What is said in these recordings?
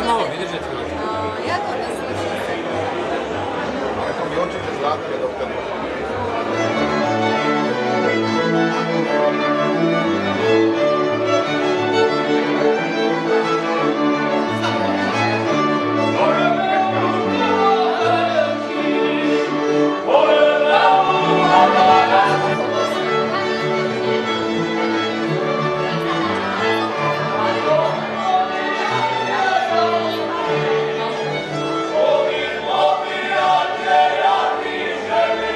mohol vydržať chvíľočku. Jako to slyší. Ako my určite zvládneme dovtedy. Ovi, ovi, Andrej, a ti, že mi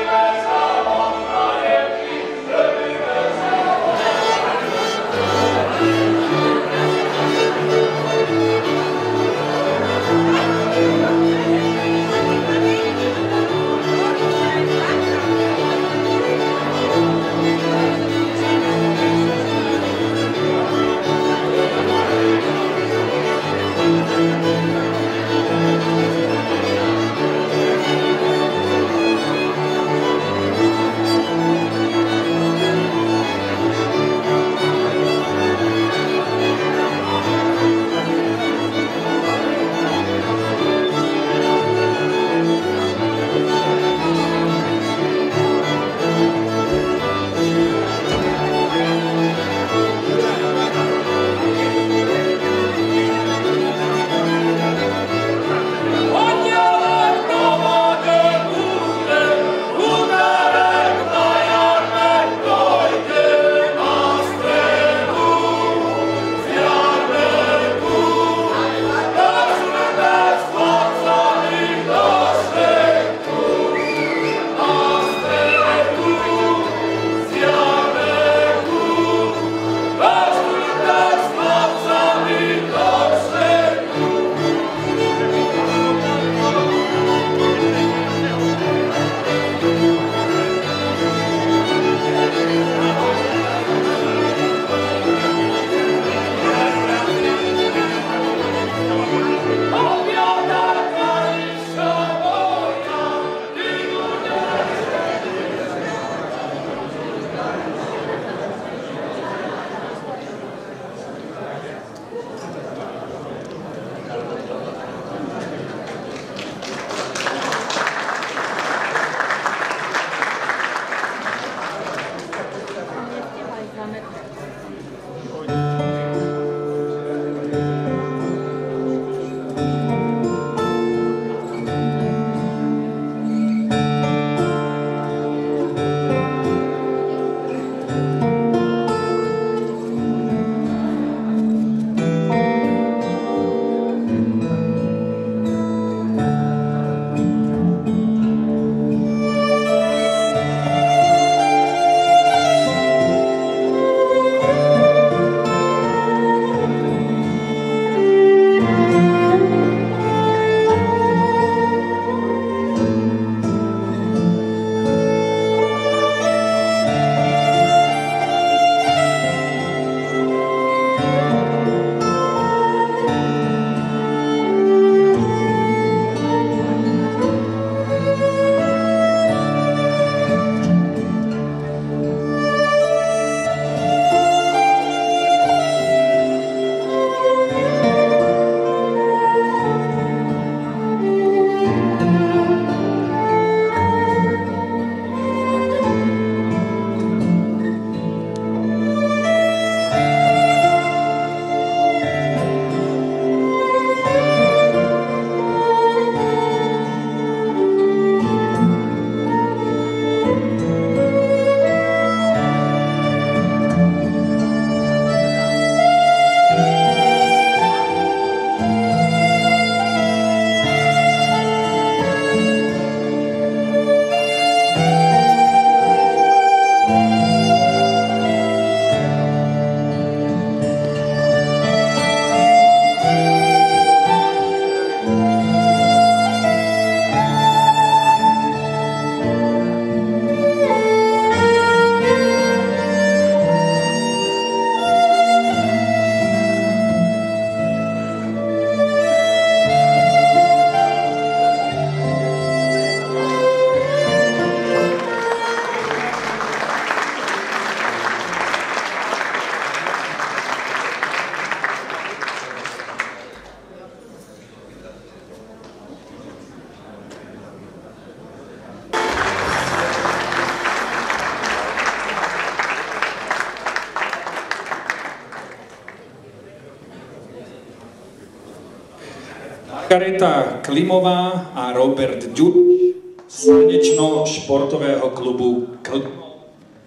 Margareta Klimová a Robert Ďuriš z tanečno-športového klubu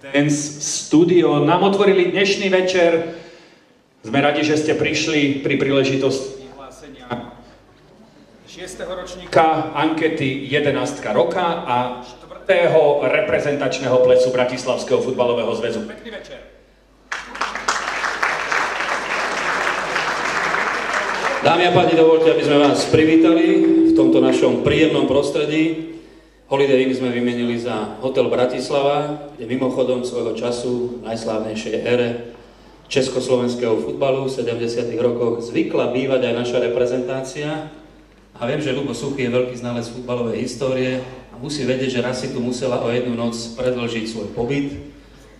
Dance Studio nám otvorili dnešný večer. Sme radi, že ste prišli pri príležitosti vyhlásenia 6. ročníka ankety 11. roka a 4. reprezentačného plesu Bratislavského futbalového zväzu. Pekný večer. Dámy a páni, dovoľte, aby sme vás privítali v tomto našom príjemnom prostredí. Holiday Inn sme vymenili za Hotel Bratislava, kde mimochodom svojho času v najslávnejšej ére československého futbalu v 70. rokoch zvykla bývať aj naša reprezentácia. A viem, že Ľubo Suchý je veľký znalec futbalovej histórie a musí vedieť, že raz si tu musela o jednu noc predĺžiť svoj pobyt,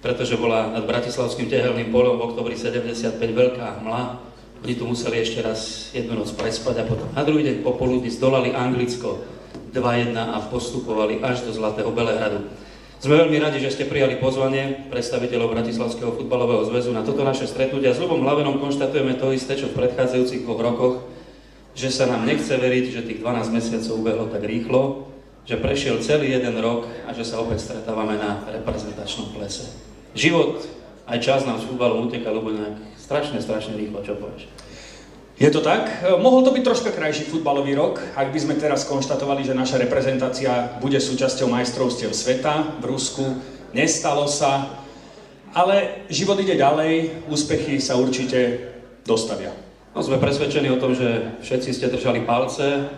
pretože bola nad Bratislavským tehelným polom v októbri 75 veľká hmla. Oni tu museli ešte raz jednu noc prespať a potom na druhý deň popoludní zdolali Anglicko 2-1 a postupovali až do Zlatého Belehradu. Sme veľmi radi, že ste prijali pozvanie predstaviteľov Bratislavského futbalového zväzu na toto naše stretnutie. S Ľubom Hlavenom konštatujeme to isté, čo v predchádzajúcich 2 rokoch, že sa nám nechce veriť, že tých 12 mesiacov ubehlo tak rýchlo, že prešiel celý 1 rok a že sa opäť stretávame na reprezentačnom plese. Život aj čas nám s futbalom uteká, Ľubo, nejak strašne rýchlo, čo povieš? Je to tak? Mohol to byť troška krajší futbalový rok, ak by sme teraz konštatovali, že naša reprezentácia bude súčasťou majstrovstiev sveta v Rusku. Nestalo sa, ale život ide ďalej, úspechy sa určite dostavia. No, sme presvedčení o tom, že všetci ste držali palce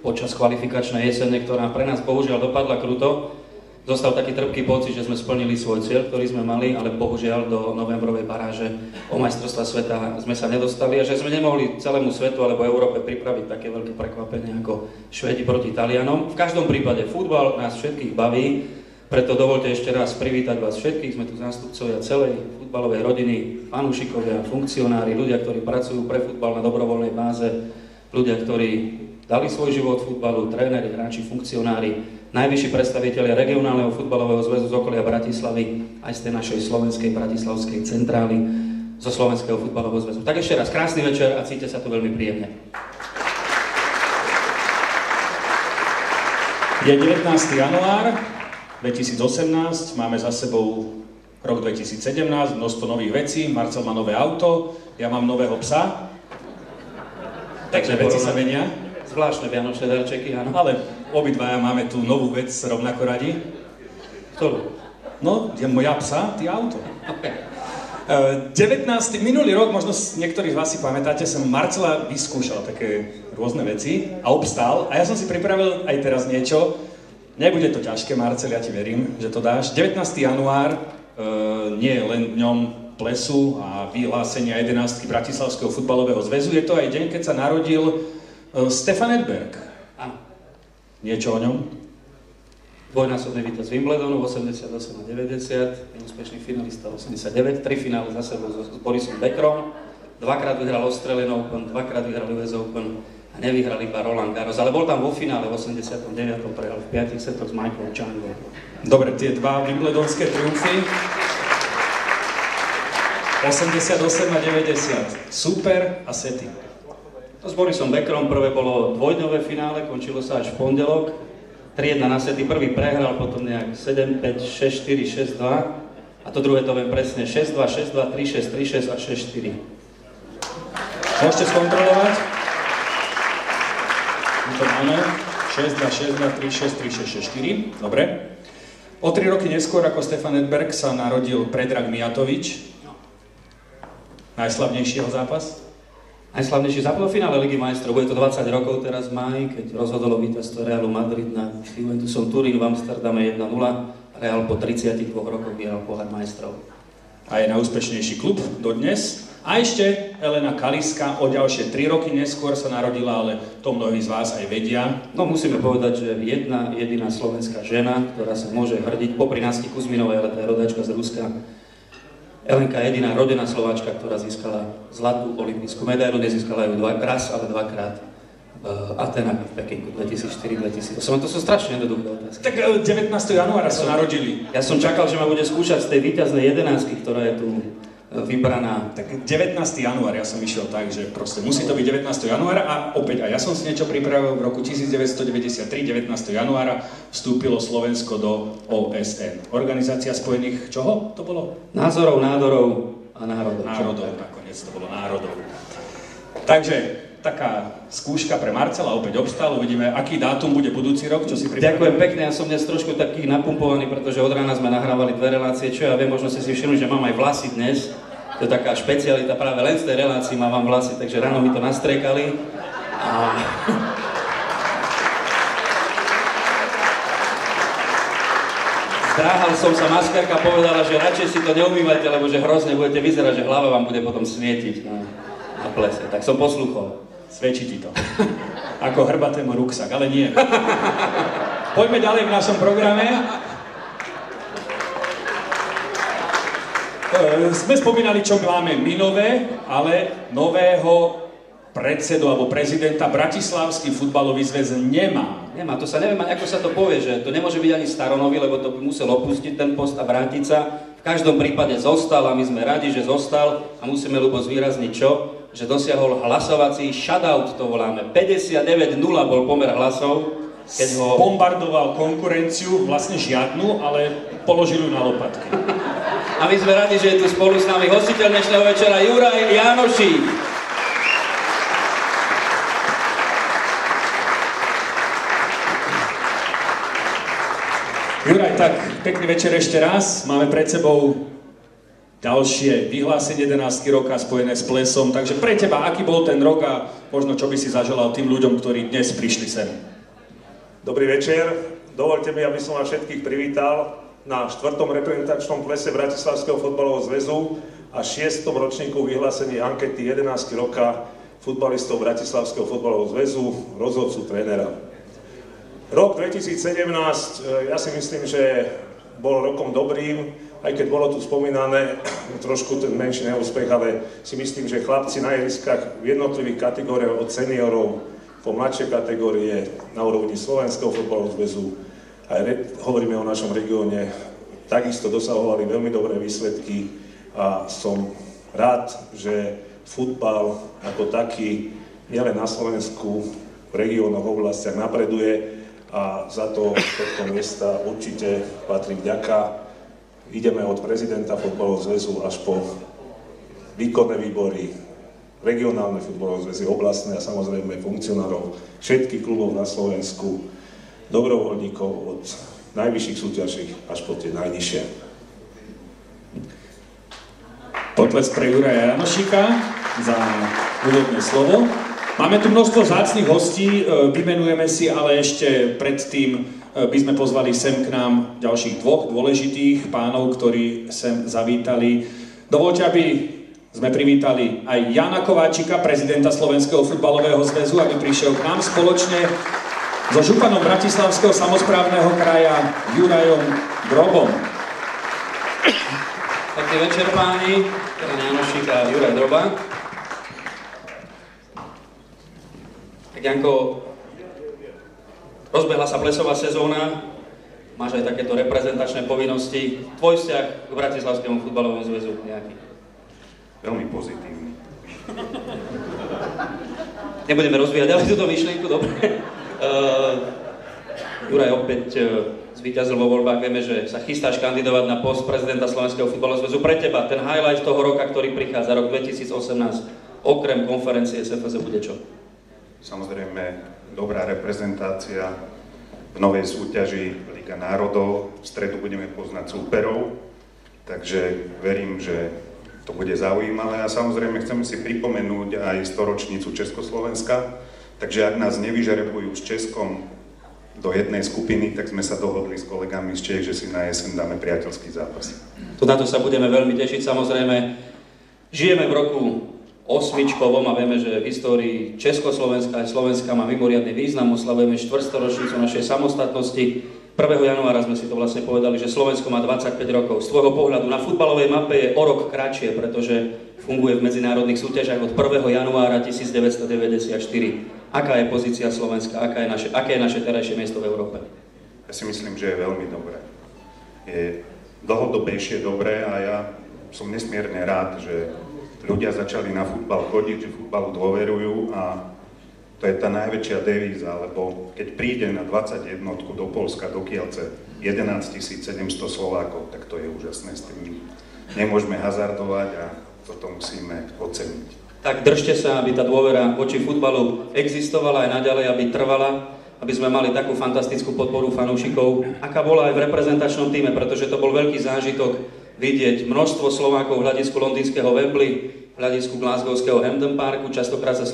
počas kvalifikačnej jesene, ktorá pre nás bohužiaľ dopadla kruto. Zostal taký trpký pocit, že sme splnili svoj cieľ, ktorý sme mali, ale bohužiaľ do novembrovej baráže o majstrovstvá sveta sme sa nedostali a že sme nemohli celému svetu alebo Európe pripraviť také veľké prekvapenie ako Švédi proti Talianom. V každom prípade futbal nás všetkých baví, preto dovoľte ešte raz privítať vás všetkých. Sme tu zástupcovia celej futbalovej rodiny, fanúšikovia, funkcionári, ľudia, ktorí pracujú pre futbal na dobrovoľnej báze, ľudia, ktorí dali svoj život futbalu, tréneri, hráči, funkcionári, najvyšší predstavitelia regionálneho futbalového zväzu z okolia Bratislavy, aj z tej našej slovenskej bratislavskej centrály, zo Slovenského futbalového zväzu. Tak ešte raz krásny večer a cíte sa tu veľmi príjemne. Je 19. január 2018, máme za sebou rok 2017, množstvo nových vecí, Marcel má nové auto, ja mám nového psa, takže veci sa menia. Zvláštne vianočné darčeky, áno. Ale obidvaja máme tú novú vec rovnako radi. Ktorú? No, je moja psa, ty auto. Okay. 19. minulý rok, možno niektorí z vás si pamätáte, som Marcela vyskúšal také rôzne veci a obstál. A ja som si pripravil aj teraz niečo. Nebude to ťažké, Marcel, ja ti verím, že to dáš. 19. január nie je len dňom plesu a vyhlásenia 11. Bratislavského futbalového zväzu. Je to aj deň, keď sa narodil Stefan Edberg. Áno. Niečo o ňom? Dvojnásobný víťaz Wimbledonu 88 a 90, neúspešný finalista 89, 3 finále za sebou s Borisom Beckerom, 2-krát vyhral Australian Open, 2-krát vyhral US Open a nevyhral iba Roland Garros, ale bol tam vo finále v 89. prehral v 5 setoch s Michaelom Changom. Dobre, tie 2 wimbledonské triumfy. 88 a 90. Super a sety. To s Borisom Beckerom prvé bolo dvojdňové finále, končilo sa až v pondelok. 3-1 na sety, prvý prehral, potom nejak 7-5, 6-4, 6-2. A to druhé to viem presne, 6-2, 6-2, 3-6, 3-6 a 6-4. Môžete skontrolovať? To áno, 6-2, 6-2, 3-6, 3-6, 6-4. Dobre. O 3 roky neskôr ako Stefan Edberg sa narodil Predrag Mijatovič. Najslavnejšieho zápas? Najslavnejší zápas v finále Ligy majstrov, bude to 20 rokov teraz v máji, keď rozhodolo víťazstvo Realu Madrid nad Juventusom Turín v Amsterdame 1-0. Real po 32 rokoch vyhral pohár majstrov. A je najúspešnejší klub dodnes. A ešte Elena Kaliska o ďalšie 3 roky neskôr sa narodila, ale to mnohí z vás aj vedia. No musíme povedať, že jedna jediná slovenská žena, ktorá sa môže hrdiť popri Nasti Kuzminovej, ale tá je rodáčka z Ruska. Elenka je jediná rodená Slováčka, ktorá získala zlatú olympijskú medailu, nezískala ju raz, ale 2-krát v Atenách v Pekingu 2004-2008. To sú strašne jednoduché otázky. Tak 19. januára sa narodili. Ja som čakal, že ma bude skúšať z tej víťaznej 11, ktorá je tu vybraná. Tak 19. január, ja som išiel tak, že proste musí to byť 19. januára a opäť aj ja som si niečo pripravil. V roku 1993, 19. januára vstúpilo Slovensko do OSN. Organizácia spojených, čoho to bolo? Názorov, nádorov a národov. Národov, nakoniec to bolo národov. Takže taká skúška pre Marcela opäť obstal, uvidíme, aký dátum bude budúci rok, čo si pripravil. Ďakujem pekne, ja som dnes trošku taký napumpovaný, pretože od rána sme nahrávali 2 relácie, čo ja viem, možno ste si všimli, že mám aj vlasy dnes. To je taká špecialita, práve len z tej relácii mám vlasy, takže ráno mi to nastriekali. A... Zdráhal som sa, maskárka povedala, že radšej si to neumývajte, lebo že hrozne budete vyzerať, že hlava vám bude potom svietiť na plese. Tak som posluchol. Svedčí ti to. Ako hrbatému ruksak, ale nie. Poďme ďalej v našom programe. Sme spomínali, čo máme my nové, ale nového predsedu alebo prezidenta Bratislavský futbalový zväz nemá. Nemá, to sa neviem, ako sa to povie, že to nemôže byť ani staronový, lebo to by musel opustiť ten post a vrátiť sa. V každom prípade zostal a my sme radi, že zostal a musíme ľubo zvýrazniť čo? Že dosiahol hlasovací shutout, to voláme. 59-0 bol pomer hlasov, keď ho... Bombardoval konkurenciu, vlastne žiadnu, ale položil ju na lopatky. A my sme radi, že je tu spolu s nami hostiteľ dnešného večera Juraj Jánošík. Juraj, tak pekný večer ešte raz. Máme pred sebou ďalšie vyhlásenie 11. roka spojené s plesom. Takže pre teba, aký bol ten rok a možno čo by si zaželal tým ľuďom, ktorí dnes prišli sem? Dobrý večer. Dovoľte mi, aby som vás všetkých privítal na 4. reprezentačnom plese Bratislavského futbalového zväzu a 6. ročníku vyhlásení ankety 11. roka futbalistov Bratislavského futbalového zväzu, rozhodcu, trénera. Rok 2017, ja si myslím, že bol rokom dobrým, aj keď bolo tu spomínané trošku ten menší neúspech, ale si myslím, že chlapci na ihriskách v jednotlivých kategóriách od seniorov po mladšie kategórie na úrovni Slovenského futbalového zväzu, aj hovoríme o našom regióne, takisto dosahovali veľmi dobré výsledky a som rád, že futbal ako taký nielen na Slovensku, v regiónoch, v oblastiach napreduje a za to tohto miesta určite patrí vďaka. Ideme od prezidenta futbalového zväzu až po výkonné výbory, regionálne futbalové zväzy, oblastné a samozrejme funkcionárov všetkých klubov na Slovensku, dobrovoľníkov od najvyšších súťaží až po tie najnižšie. Potlesk pre Juraja Jánošíka za úvodné slovo. Máme tu množstvo vzácnych hostí, vymenujeme si, ale ešte predtým by sme pozvali sem k nám ďalších 2 dôležitých pánov, ktorí sem zavítali. Dovoľte, aby sme privítali aj Jana Kováčika, prezidenta Slovenského futbalového zväzu, aby prišiel k nám spoločne so županom Bratislavského samosprávneho kraja Jurajom Drobom. Pekný večer páni, Jan Jánošík a Juraj Droba. Tak Janko, rozbehla sa plesová sezóna, máš aj takéto reprezentačné povinnosti. Tvoj vzťah k Bratislavskému futbalovému zväzu nejaký? Veľmi pozitívny. Nebudeme rozvíjať ďalej túto myšlienku, dobre. Juraj opäť zvíťazil vo voľbách, vieme, že sa chystáš kandidovať na post prezidenta Slovenského futbalového zväzu. Pre teba ten highlight toho roka, ktorý prichádza, rok 2018, okrem konferencie SFZ bude čo? Samozrejme, dobrá reprezentácia v novej súťaži Liga národov. V stredu budeme poznať súperov, takže verím, že to bude zaujímavé. A samozrejme, chceme si pripomenúť aj 100-ročnicu Československa, takže ak nás nevyžarebujú s Českom do jednej skupiny, tak sme sa dohodli s kolegami z Čech, že si na jeseň dáme priateľský zápas. Na to sa budeme veľmi tešiť, samozrejme. Žijeme v roku 8-čkovom a vieme, že v histórii Československa aj Slovenska má mimoriadny význam. Oslavujeme 400. ročnicu našej samostatnosti. 1. januára sme si to vlastne povedali, že Slovensko má 25 rokov. Z tvojho pohľadu na futbalovej mape je o rok kratšie, pretože funguje v medzinárodných súťažiach od 1. januára 1994. Aká je pozícia Slovenska? Aké je naše terajšie miesto v Európe? Ja si myslím, že je veľmi dobré. Je dlhodobejšie dobré a ja som nesmierne rád, že ľudia začali na futbal chodiť, že futbalu dôverujú a to je tá najväčšia devíza, lebo keď príde na 21 do Poľska, do Kielce 11 700 Slovákov, tak to je úžasné, s tým nemôžeme hazardovať a toto musíme oceniť. Tak držte sa, aby tá dôvera voči futbalu existovala aj naďalej, aby trvala, aby sme mali takú fantastickú podporu fanúšikov, aká bola aj v reprezentačnom týme, pretože to bol veľký zážitok vidieť množstvo Slovákov v hľadisku londýnskeho Wembley, v hľadisku glasgowského Hampden Parku. Častokrát sa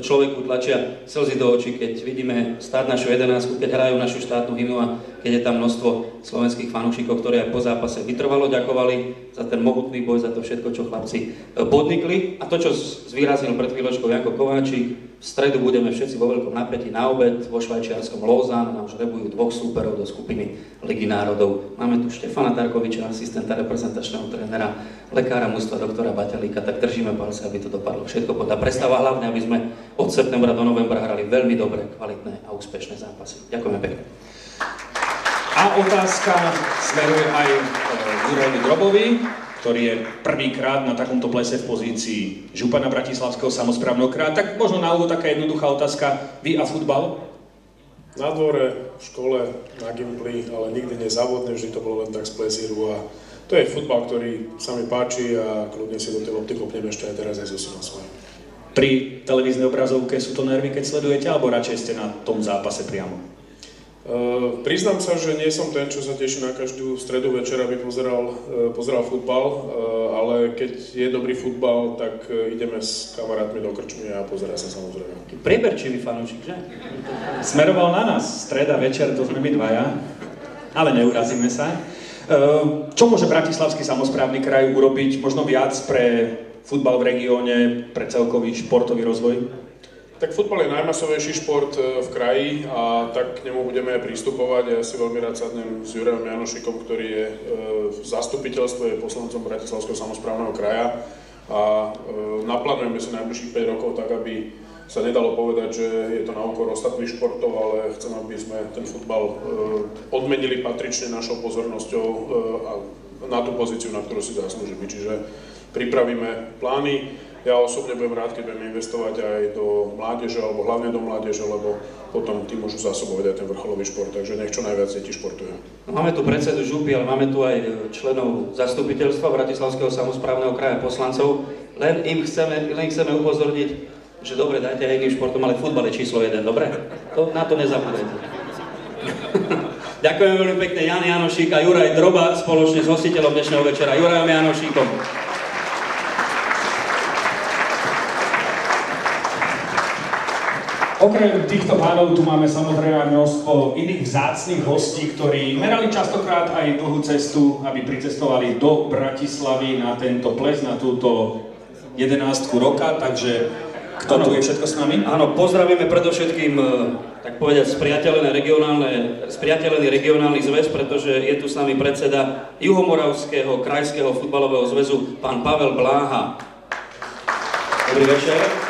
človeku tlačia slzy do očí, keď vidíme stáť našu 11, keď hrajú našu štátnu hymnu a keď je tam množstvo slovenských fanúšikov, ktorí aj po zápase vytrvalo ďakovali za ten mohutný boj, za to všetko, čo chlapci podnikli. A to, čo zvýraznil pred chvíľočkou Janko Kováčik, v stredu budeme všetci vo veľkom napätí na obed vo švajčiarskom Lausanne, nám žrebujú 2 súperov do skupiny Ligy národov. Máme tu Štefana Tarkoviča, asistenta reprezentačného trénera, lekára mužstva doktora Baťalíka, tak držíme palce, aby to dopadlo všetko podľa predstava, hlavne aby sme od septembra do novembra hrali veľmi dobré, kvalitné a úspešné zápasy. Ďakujeme pekne. A otázka smeruje aj Jurajovi Drobovi, ktorý je prvýkrát na takomto plese v pozícii župana Bratislavského samosprávneho kraja. Tak možno na úvod taká jednoduchá otázka. Vy a futbal? Na dvore, v škole, na gimpli, ale nikdy nezávodne, vždy to bolo len tak z plezíru a to je futbal, ktorý sa mi páči a kľudne si do tej lopty kopnem ešte aj teraz aj so synom svojím. Pri televíznej obrazovke sú to nervy, keď sledujete, alebo radšej ste na tom zápase priamo? Priznám sa, že nie som ten, čo sa teší na každú stredu večer, aby pozeral futbal, ale keď je dobrý futbal, tak ideme s kamarátmi do krčmy a pozerá sa samozrejme. Prieberčivý fanúšik, že? Smeroval na nás, streda, večer, to sme my dvaja, ale neurazíme sa. Čo môže Bratislavský samosprávny kraj urobiť možno viac pre futbal v regióne, pre celkový športový rozvoj? Tak futbal je najmasovejší šport v kraji a tak k nemu budeme aj pristupovať. Ja si veľmi rád sadnem s Jurajom Janošikom, ktorý je v zastupiteľstve, je poslancom Bratislavského samosprávneho kraja a naplánujeme si najbližších 5 rokov tak, aby sa nedalo povedať, že je to na úkor ostatných športov, ale chcem, aby sme ten futbal odmenili patrične našou pozornosťou a na tú pozíciu, na ktorú si zaslúži. Čiže pripravíme plány. Ja osobne budem rád, keď budeme investovať aj do mládeže, alebo hlavne do mládeže, lebo potom tí môžu zásobovať aj ten vrcholový šport, takže nech čo najviac detí športujú. Máme tu predsedu župy, ale máme tu aj členov zastupiteľstva Bratislavského samosprávneho kraja, poslancov. Len chceme upozorniť, že dobre, dajte aj iným športom, ale futbal je číslo 1, dobre? Na to nezabudete. Ďakujem veľmi pekne Jan Janošík a Juraj Droba spoločne s hostiteľom dnešného večera, Jurajom Janošíkom. Okrem týchto pánov tu máme samozrejme množstvo iných vzácnych hostí, ktorí merali častokrát aj dlhú cestu, aby pricestovali do Bratislavy na tento ples, na túto 11. roka, takže kto tu je všetko s nami? Áno, pozdravíme predovšetkým, tak povedať, spriateľený regionálny zväz, pretože je tu s nami predseda Juhomoravského krajského futbalového zväzu, pán Pavel Bláha. Dobrý večer.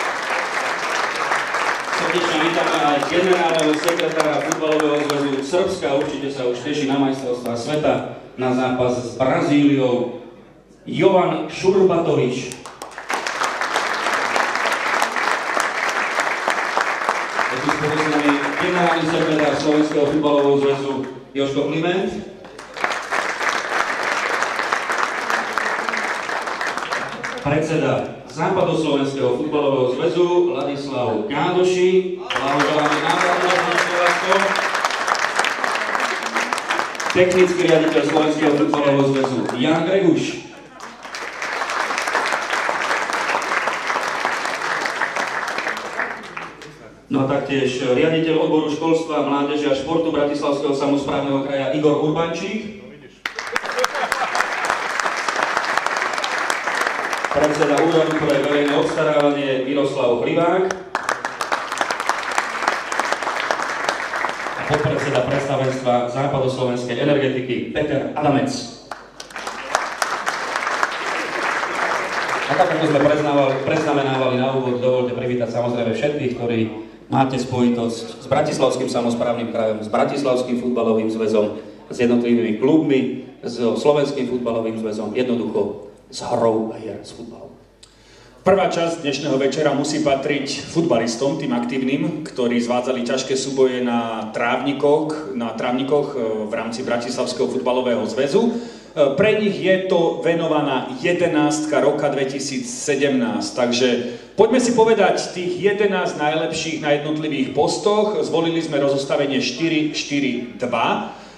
Srdečne vítame aj generálneho sekretára futbalového zväzu Srbska, určite sa už teší na majstrovstvá sveta, na zápas s Brazíliou, Jovan Šurbatovič. Je tu spolu s nami generálny sekretár Slovenského futbalového zväzu Jožko Kliment. Predseda Západoslovenského futbalového zväzu Ladislav Gádoši. Blahoželáme návratu na Slovensko. Technický riaditeľ Slovenského futbalového zväzu Jan Greguš. No a taktiež riaditeľ odboru školstva, mládeže a športu Bratislavského samosprávneho kraja Igor Urbančík. Predseda úradu pre verejné obstarávanie Miroslav Hlivák a podpredseda predstavenstva západoslovenskej energetiky Peter Adamec. A tak ako sme preznamenávali na úvod, dovolte privítať samozrejme všetkých, ktorí máte spojitosť s Bratislavským samosprávnym krajom, s Bratislavským futbalovým zväzom, s jednotlivými klubmi, s Slovenským futbalovým zväzom, jednoducho s hrou a hier s futbalom. Prvá časť dnešného večera musí patriť futbalistom, tým aktívnym, ktorí zvádzali ťažké súboje na trávnikoch v rámci Bratislavského futbalového zväzu. Pre nich je to venovaná 11. roka 2017, takže poďme si povedať tých 11 najlepších na jednotlivých postoch. Zvolili sme rozostavenie 4-4-2.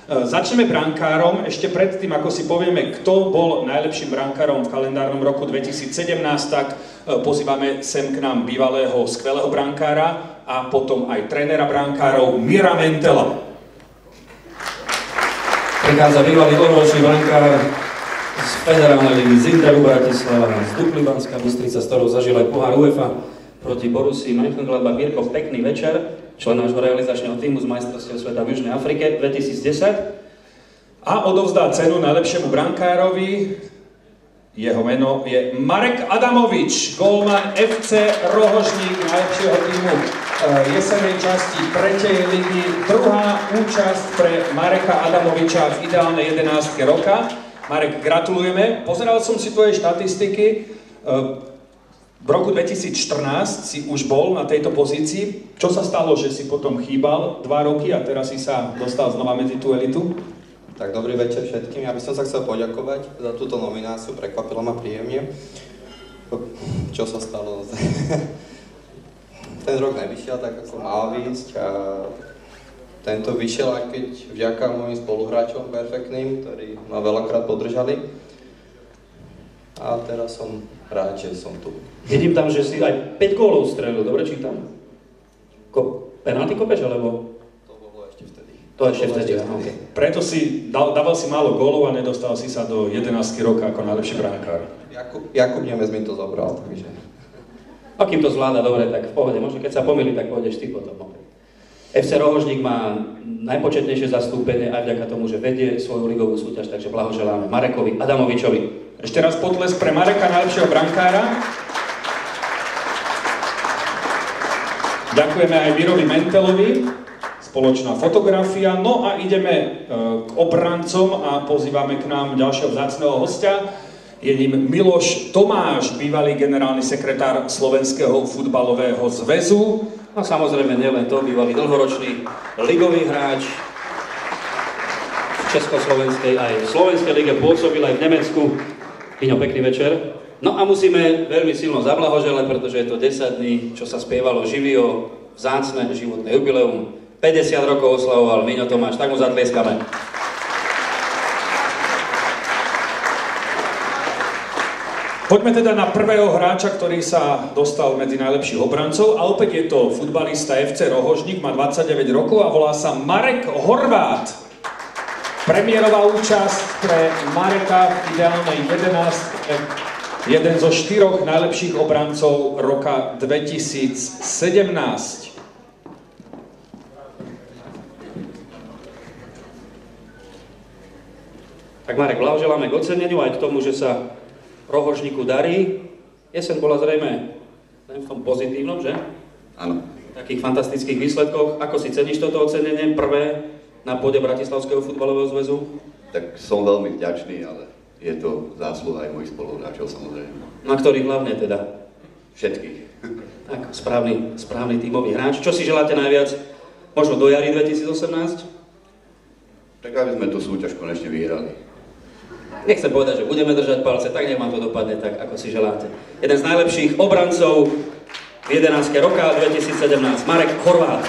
Začneme brankárom. Ešte predtým, ako si povieme, kto bol najlepším brankárom v kalendárnom roku 2017, tak pozývame sem k nám bývalého skvelého brankára a potom aj trénera brankárov Mira Mentela. Prichádza bývalý dlhoročný brankár z Federálnej ligy z Interu Bratislava, z Dukly Banská Bystrica, s ktorou zažil aj pohár UEFA proti Borussii Mönchengladbach. Mirko, pekný večer, člen nášho realizačného týmu z majstrovstiev sveta v Južnej Afrike 2010. A odovzdá cenu najlepšiemu brankárovi. Jeho meno je Marek Adamovič, gólman FC Rohožník, najlepšieho týmu jesenej časti 3. ligy. Druhá účasť pre Mareka Adamoviča v ideálnej 11. roka. Marek, gratulujeme. Pozeral som si tvoje štatistiky. V roku 2014 si už bol na tejto pozícii. Čo sa stalo, že si potom chýbal 2 roky a teraz si sa dostal znova medzi tú elitu? Tak dobrý večer všetkým. Ja by som sa chcel poďakovať za túto nomináciu, prekvapilo ma príjemne. Čo sa stalo? Ten rok nevyšiel tak, ako mal výjsť a tento vyšiel, aj keď vďaka mojim spoluhráčom perfektným, ktorí ma veľakrát podržali. A teraz som rád, že som tu. Vidím tam, že si aj 5 gólov strelil, dobre čítam? Penalty kopeš, alebo? To ešte vtedy, áno. Preto si dával si málo gólov a nedostal si sa do 11. roka ako najlepší brankár. Jakub Nemec mi to zobral, takže... A kým to zvláda dobre, tak v pohode. Možno keď sa pomýli, tak pôjdeš ty potom. FC Rohožník má najpočetnejšie zastúpenie aj vďaka tomu, že vedie svoju ligovú súťaž, takže blahoželáme Marekovi Adamovičovi. Ešte raz potlesk pre Mareka, najlepšieho brankára. Ďakujeme aj Mirovi Mentelovi. Spoločná fotografia. No a ideme k obrancom a pozývame k nám ďalšieho vzácneho hostia. Je ním Miloš Tomáš, bývalý generálny sekretár Slovenského futbalového zväzu. A samozrejme nielen to, bývalý dlhoročný ligový hráč v Československej aj v Slovenskej lige, pôsobil aj v Nemecku. Iňo, pekný večer. No a musíme veľmi silno zablahoželať, pretože je to 10 dní, čo sa spievalo živio, vzácne životné jubileum. 50 rokov oslavoval Miňo Tomáš, tak mu zatlieskame. Poďme teda na prvého hráča, ktorý sa dostal medzi najlepších obrancov a opäť je to futbalista FC Rohožník, má 29 rokov a volá sa Marek Horvát. Premiérová účasť pre Mareka v ideálnej 11. Jeden zo 4 najlepších obrancov roka 2017. Tak Marek, blahoželáme k oceneniu aj k tomu, že sa Rohožníku darí. Jeseň bola zrejme v tom pozitívnom, že? Áno. V takých fantastických výsledkoch. Ako si ceníš toto ocenenie prvé na pôde Bratislavského futbalového zväzu? Tak som veľmi vďačný, ale je to zásluha aj mojich spoluhráčov samozrejme. Na ktorých hlavne teda? Všetkých. Tak, správny tímový hráč. Čo si želáte najviac? Možno do jary 2018? Tak aby sme tú súťaž konečne vyhrali. Nechcem povedať, že budeme držať palce, tak nech vám to dopadne tak, ako si želáte. Jeden z najlepších obrancov v 11. roka 2017, Marek Horvát.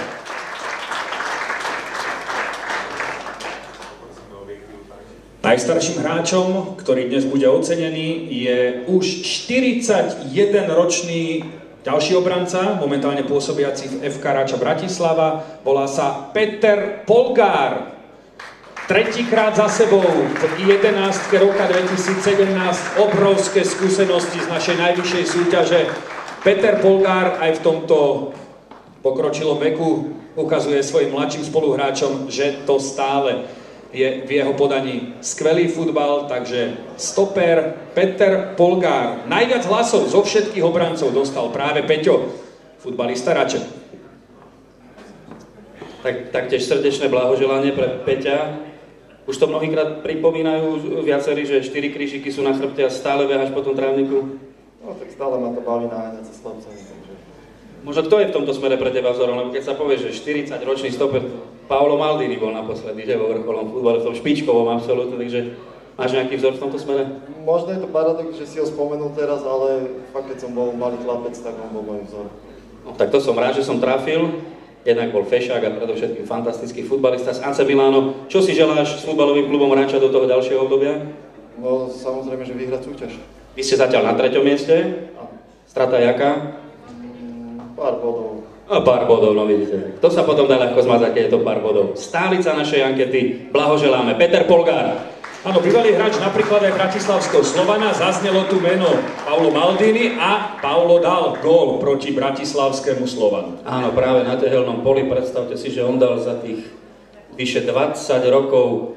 Najstarším hráčom, ktorý dnes bude ocenený, je už 41-ročný ďalší obranca, momentálne pôsobiaci v FK Rača Bratislava. Volá sa Peter Polgár. Tretíkrát za sebou v 11. roka 2017 obrovské skúsenosti z našej najvyššej súťaže. Peter Polgár aj v tomto pokročilom veku ukazuje svojim mladším spoluhráčom, že to stále je v jeho podaní skvelý futbal, takže stoper Peter Polgár. Najviac hlasov zo všetkých obrancov dostal práve Peťo, futbalista Rače. Taktiež srdečné blahoželanie pre Peťa. Už to mnohýkrát pripomínajú viacerí, že 4 krížiky sú na chrbte a stále beháš po tom trávniku? No tak stále ma to baví naháňať sa s chlapcami, takže... Možno kto je v tomto smere pre teba vzorom? Lebo keď sa povie, že 40-ročný stoper Paolo Maldini bol naposledy, že vo vrcholnom futbale, v tom špičkovom absolútne, takže máš nejaký vzor v tomto smere? Možno je to paradox, že si ho spomenul teraz, ale fakt, keď som bol malý chlapec, tak on bol môj vzor. No, tak to som rád, že som trafil. Jednak bol fešák a predovšetkým fantastický futbalista z AC Milano. Čo si želáš s futbalovým klubom Ranča do toho ďalšieho obdobia? No samozrejme, že vyhrať súťaž. Vy ste zatiaľ na 3. mieste. Strata jaká? Pár bodov. No, pár bodov, no vidíte. To sa potom dá ľahko zmazať, keď je to pár bodov. Stálica našej ankety, blahoželáme. Peter Polgár. Áno, bývalý hráč napríklad aj bratislavského Slovana, zaznelo tu meno Paolo Maldini a Paolo dal gól proti bratislavskému Slovanu. Áno, práve na tehelnom poli, predstavte si, že on dal za tých vyše 20 rokov,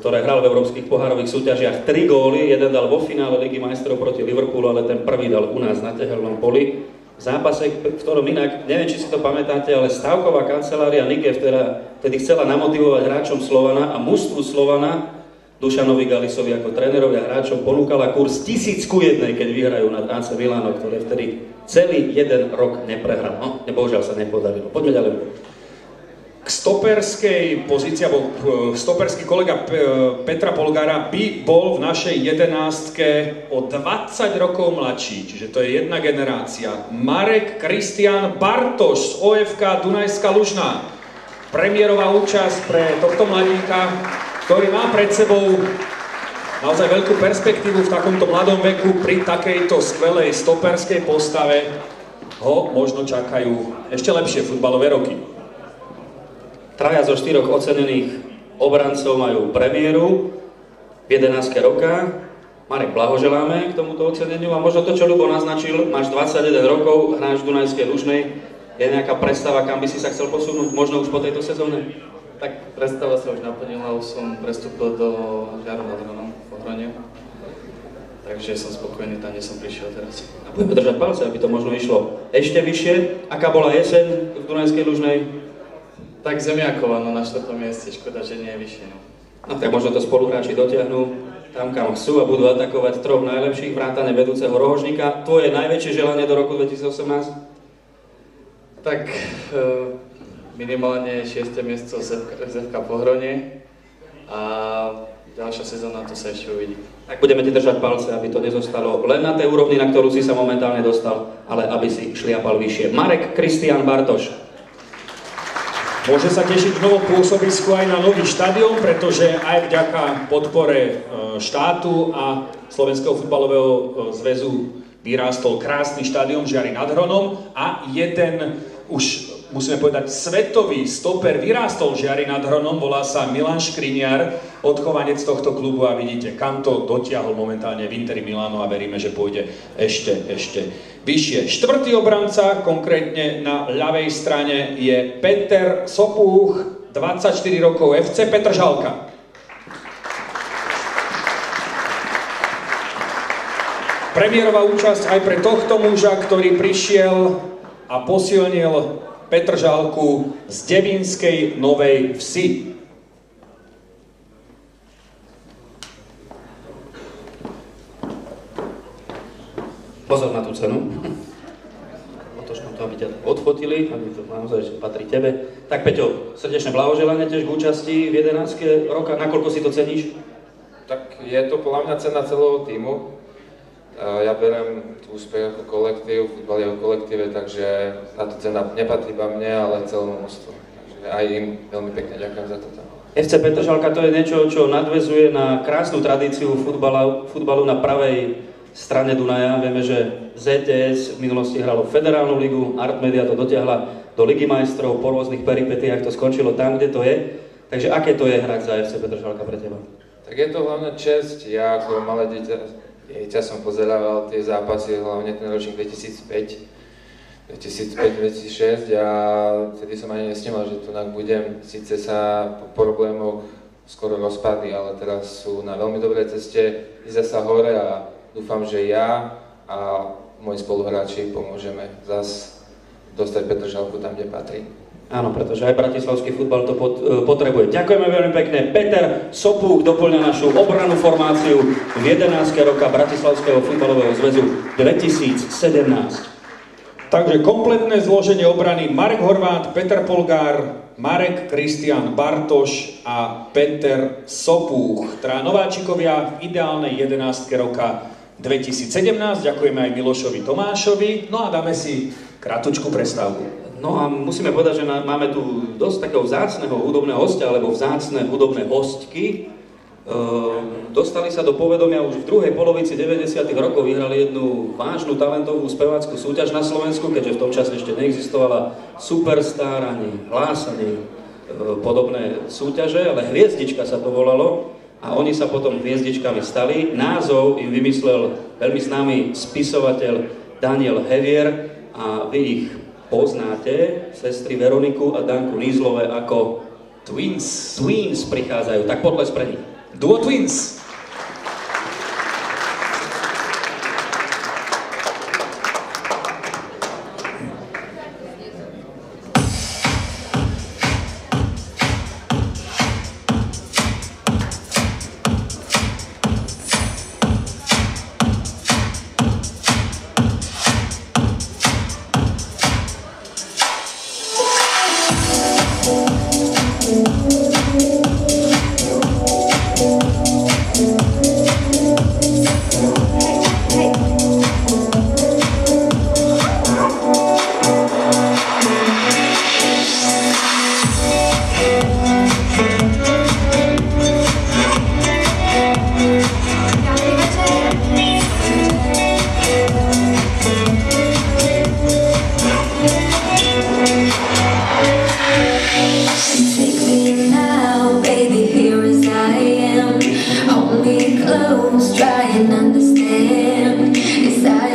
ktoré hral v európskych pohárových súťažiach, 3 góly, jeden dal vo finále Ligy majstrov proti Liverpoolu, ale ten prvý dal u nás na tehelnom poli. V zápase, v ktorom inak, neviem, či si to pamätáte, ale stavková kancelária Nike vtedy chcela namotivovať hráčom Slovana a mužstvu Slovana Dušanovi Galisovi ako trénerovi a hráčom ponúkala kurz 1000:1, keď vyhrajú nad AC Milano, ktoré vtedy celý jeden rok neprehral. No, bohužiaľ sa nepodarilo. Poďme ďalej. K stoperskej pozícii, alebo stoperský kolega Petra Polgára by bol v našej 11-ke o 20 rokov mladší, čiže to je jedna generácia. Marek Kristián Bartoš z OFK Dunajská Lužná. Premiérová účasť pre tohto mladíka, ktorý má pred sebou naozaj veľkú perspektívu v takomto mladom veku. Pri takejto skvelej stoperskej postave ho možno čakajú ešte lepšie futbalové roky. 3 zo 4 ocenených obrancov majú premiéru v 11 roka. Marek, blahoželáme k tomuto oceneniu a možno to, čo Ľubo naznačil, máš 21 rokov, hráš v Dunajskej Lužnej. Je nejaká predstava, kam by si sa chcel posunúť, možno už po tejto sezóne? Tak predstava sa už naplnila, už som prestúpil do Žiaru nad Hronom v Ohrone. Takže som spokojný tam, kde som prišiel teraz. A budeme držať palce, aby to možno išlo ešte vyššie. Aká bola jeseň v Dunajskej Lužnej? Tak zemiaková, no na 4. mieste, škoda, že nie je vyššie. No tak možno to spoluhráči dotiahnu tam, kam chcú a budú atakovať 3 najlepších, vrátane vedúceho rohožníka. Tvoje najväčšie želanie do roku 2018? Tak minimálne 6. miesto ZFK Pohrone a ďalšia sezóna, to sa ešte uvidí. Tak budeme ti držať palce, aby to nezostalo len na tej úrovni, na ktorú si sa momentálne dostal, ale aby si šliapal vyššie. Marek Kristián Bartoš. Môže sa tešiť v novom pôsobisku aj na nový štadión, pretože aj vďaka podpore štátu a Slovenského futbalového zväzu vyrástol krásny štadión Žiary nad Hronom a jeden už musíme povedať, svetový stoper vyrástol Žiari nad Hronom, volá sa Milan Škriňar, odchovanec tohto klubu a vidíte, kam to dotiahol momentálne v Interi Milano a veríme, že pôjde ešte vyššie. 4. obranca, konkrétne na ľavej strane, je Peter Sopúch, 24 rokov, FC Petržalka. Premiérová účasť aj pre tohto muža, ktorý prišiel a posilnil Petržalku z Devínskej Novej Vsi. Pozor na tú cenu. Otočnom to, aby ťa odfotili, aby to naozaj patrí tebe. Tak Peťo, srdečné blahoželanie tiež k účasti v 11 roka. Nakoľko si to ceníš? Tak je to podľa mňa cena celého tímu. Ja beriem úspech ako kolektív, futbal je o kolektíve, takže táto cena nepatrí iba mne, ale celému mužstvu. Takže aj im veľmi pekne ďakujem za toto. FC Petržalka to je niečo, čo nadväzuje na krásnu tradíciu futbalu na pravej strane Dunaja. Vieme, že ZTS v minulosti hralo Federálnu ligu, Artmedia to dotiahla do Ligy majstrov, po rôznych peripetiách to skončilo tam, kde to je. Takže aké to je hrať za FC Petržalka pre teba? Tak je to hlavne česť. Ja ako malé dieťa som pozerával tie zápasy, hlavne ten ročník 2005-2006 a vtedy som ani nesnímal, že tu budem. Síce sa po problémoch skoro rozpadli, ale teraz sú na veľmi dobrej ceste, ide sa hore a dúfam, že ja a moji spoluhráči pomôžeme zas dostať Petržalku tam, kde patrí. Áno, pretože aj bratislavský futbal to potrebuje. Ďakujeme veľmi pekne. Peter Sopúch doplňa našu obrannú formáciu v 11. roka Bratislavského futbalového zväzu 2017. Takže kompletné zloženie obrany: Marek Horvát, Peter Polgár, Marek Kristián Bartoš a Peter Sopúch. Teda nováčikovia v ideálnej 11. roka 2017. Ďakujeme aj Milošovi Tomášovi. No a dáme si kratučku prestávku. No a musíme povedať, že máme tu dosť takého vzácneho hudobného hostia, alebo vzácne hudobné hostky. Dostali sa do povedomia už v druhej polovici 90. rokov, vyhrali jednu vážnu talentovú spevácku súťaž na Slovensku, keďže v tom čase ešte neexistovala Superstar ani Hlas, ani podobné súťaže, ale Hviezdička sa to volalo a oni sa potom Hviezdičkami stali. Názov im vymyslel veľmi známy spisovateľ Daniel Hevier a vy ich poznáte, sestry Veroniku a Danku Nízlové, ako Twins. Twins prichádzajú, tak potles pre nich. Duo Twins. Belongs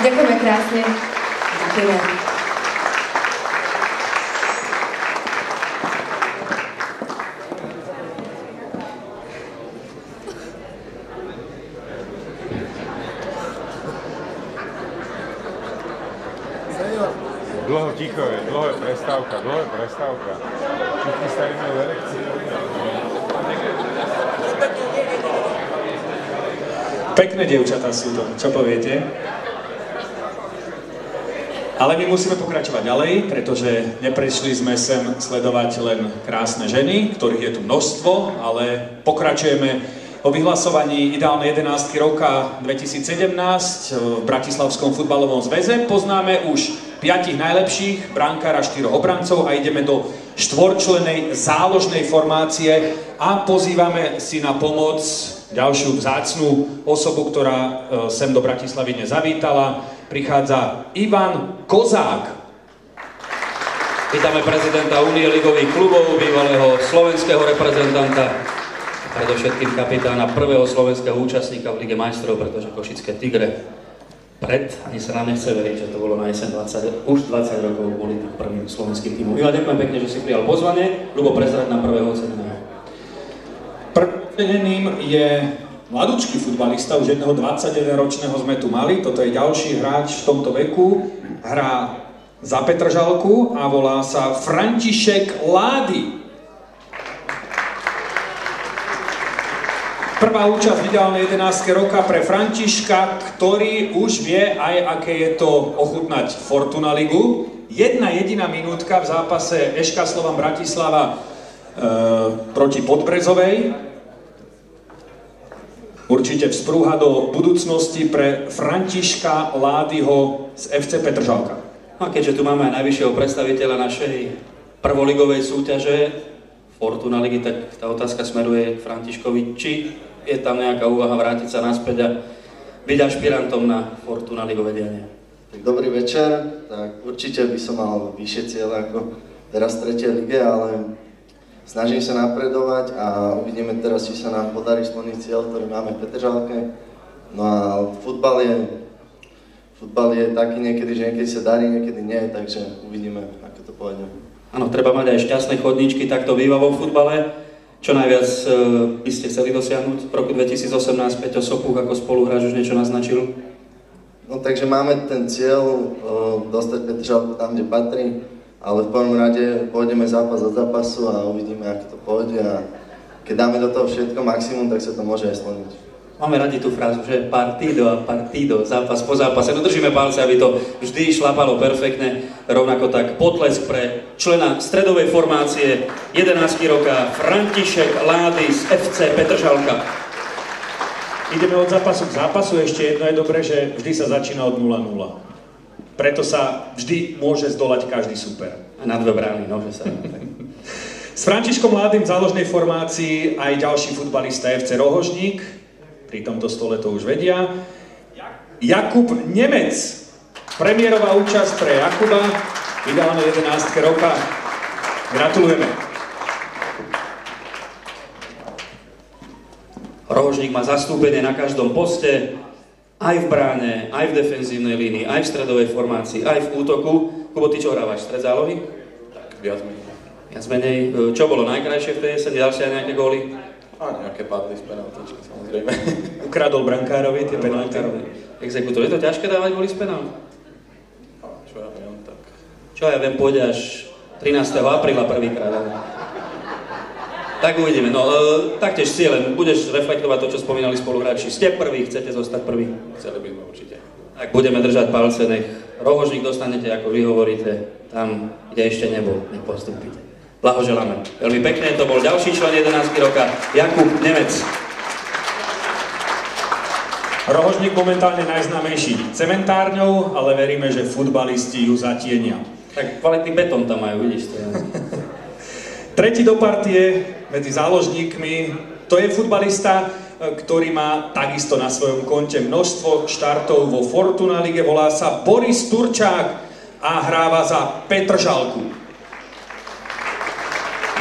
Ďakujeme krásne. Ďakujeme. Dlho ticho je, dlho je prestávka. Všichni stavíme v erekcii. Pekné dievčatá sú to, čo poviete? Ale my musíme pokračovať ďalej, pretože neprišli sme sem sledovať len krásne ženy, ktorých je tu množstvo, ale pokračujeme o vyhlasovaní ideálnej 11 roka 2017 v Bratislavskom futbalovom zväze. Poznáme už 5 najlepších, brankára, 4 obrancov a ideme do štvorčlennej záložnej formácie a pozývame si na pomoc ďalšiu vzácnu osobu, ktorá sem do Bratislavy nezavítala. Prichádza Ivan Kozák. Vítame prezidenta Únie ligových klubov, bývalého slovenského reprezentanta, predovšetkým kapitána prvého slovenského účastníka v Lige majstrov, pretože Košické Tigre ani sa nám nechce veriť, že to bolo na jeseň už 20 rokov boli tým prvým slovenským tímom. Ivan, ďakujem pekne, že si prijal pozvanie. Ľubo, prezrať nám prvého oceneného. Prvým oceneným je mladúčky futbalista, už jedného 21-ročného sme tu mali. Toto je ďalší hráč v tomto veku. Hrá za Petržalku a volá sa František Lády. Prvá účasť v ideálnej 11 roka pre Františka, ktorý už vie aj, aké je to ochutnať Fortuna Ligu. Jedna jediná minútka v zápase Eška Slovan Bratislava proti Podbrezovej. Určite vzprúha do budúcnosti pre Františka Ládyho z FC Petržalka. A keďže tu máme aj najvyššieho predstaviteľa našej prvoligovej súťaže Fortuna Ligy, tak tá otázka smeruje k Františkovi, či je tam nejaká úvaha vrátiť sa naspäť a byť ašpirantom na Fortuna ligové dianie. Dobrý večer, tak určite by som mal vyššie cieľe ako teraz v 3. lige, ale snažím sa napredovať a uvidíme teraz, či sa nám podarí splniť cieľ, ktorý máme v Petržalke. No a futbal je taký niekedy, že niekedy sa darí, niekedy nie, takže uvidíme, ako to pôjde. Áno, treba mať aj šťastné chodníčky, tak to býva vo futbale. Čo najviac by ste chceli dosiahnuť v roku 2018? Peťo Sopuch ako spoluhráč už niečo naznačil? No takže máme ten cieľ dostať Petržalku tam, kde patrí, ale v prvom rade pôjdeme zápas od zápasu a uvidíme, ako to pôjde a keď dáme do toho všetko maximum, tak sa to môže aj splniť. Máme radi tú frázu, že partido a partido, zápas po zápase. No držíme palce, aby to vždy šlapalo perfektne. Rovnako tak potlesk pre člena stredovej formácie 11 roka František Lády z FC Petržalka. Ideme od zápasu k zápasu. Ešte jedno je dobré, že vždy sa začína od 0-0. Preto sa vždy môže zdolať každý super. A na dve brány, no, že sa... S Františkom Ládym v záložnej formácii aj ďalší futbalista FC Rohožník. Pri tomto stole to už vedia. Jakub Nemec. Premiérová účasť pre Jakuba. Ideálne 11 roka. Gratulujeme. Rohožník má zastúpenie na každom poste. Aj v bráne, aj v defenzívnej línii, aj v stredovej formácii, aj v útoku. Kubo, ty čo hrávaš? Stred zálohy? Tak, viac menej. Viac menej. Čo bolo najkrajšie v tej jeseni? Ďalšie aj nejaké góly? A nejaké padly z penaltičky, samozrejme. Ukradol brankárovi tie penalty. Exekútor. Je to ťažké dávať góly z penálty? Čo ja viem, tak... Čo ja viem, pôjde až 13. apríla prvýkrát. Tak uvidíme. No, taktiež cieľem. Budeš reflektovať to, čo spomínali spoluhráči. Ste prví, chcete zostať prví? Chceli by sme určite. Tak budeme držať palce, nech Rohožník dostanete, ako vy hovoríte, tam, kde ešte nebol, nech postúpite. Blahoželáme. Veľmi pekne, to bol ďalší člen 11 roka, Jakub Nemec. Rohožník momentálne najznámejší cementárňou, ale veríme, že futbalisti ju zatienia. Tak kvalitný betón tam majú, vidíš to. Ja. Tretí do partie medzi záložníkmi, to je futbalista, ktorý má takisto na svojom konte množstvo štartov vo Fortuna Lige, volá sa Boris Turčák a hráva za Petržalku.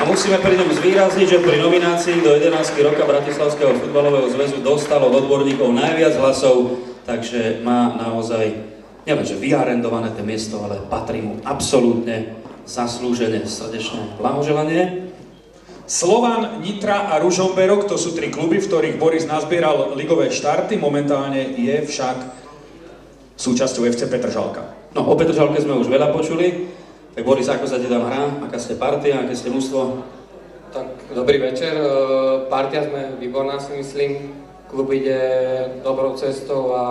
A musíme pri ňom zvýrazniť, že pri nominácii do 11 roka Bratislavského futbalového zväzu dostal od odborníkov najviac hlasov, takže má naozaj nielenže vyarendované to miesto, ale patrí mu absolútne zaslúžené srdečné blahoželanie. Slovan, Nitra a Ružomberok, to sú 3 kluby, v ktorých Boris nazbieral ligové štarty, momentálne je však súčasťou FC Petržalka. No, o Petržalke sme už veľa počuli. Tak Boris, ako sa ti tam hrá? Aká ste partia, aké ste mužstvo? Tak, dobrý večer. Partia sme výborná, si myslím. Klub ide dobrou cestou a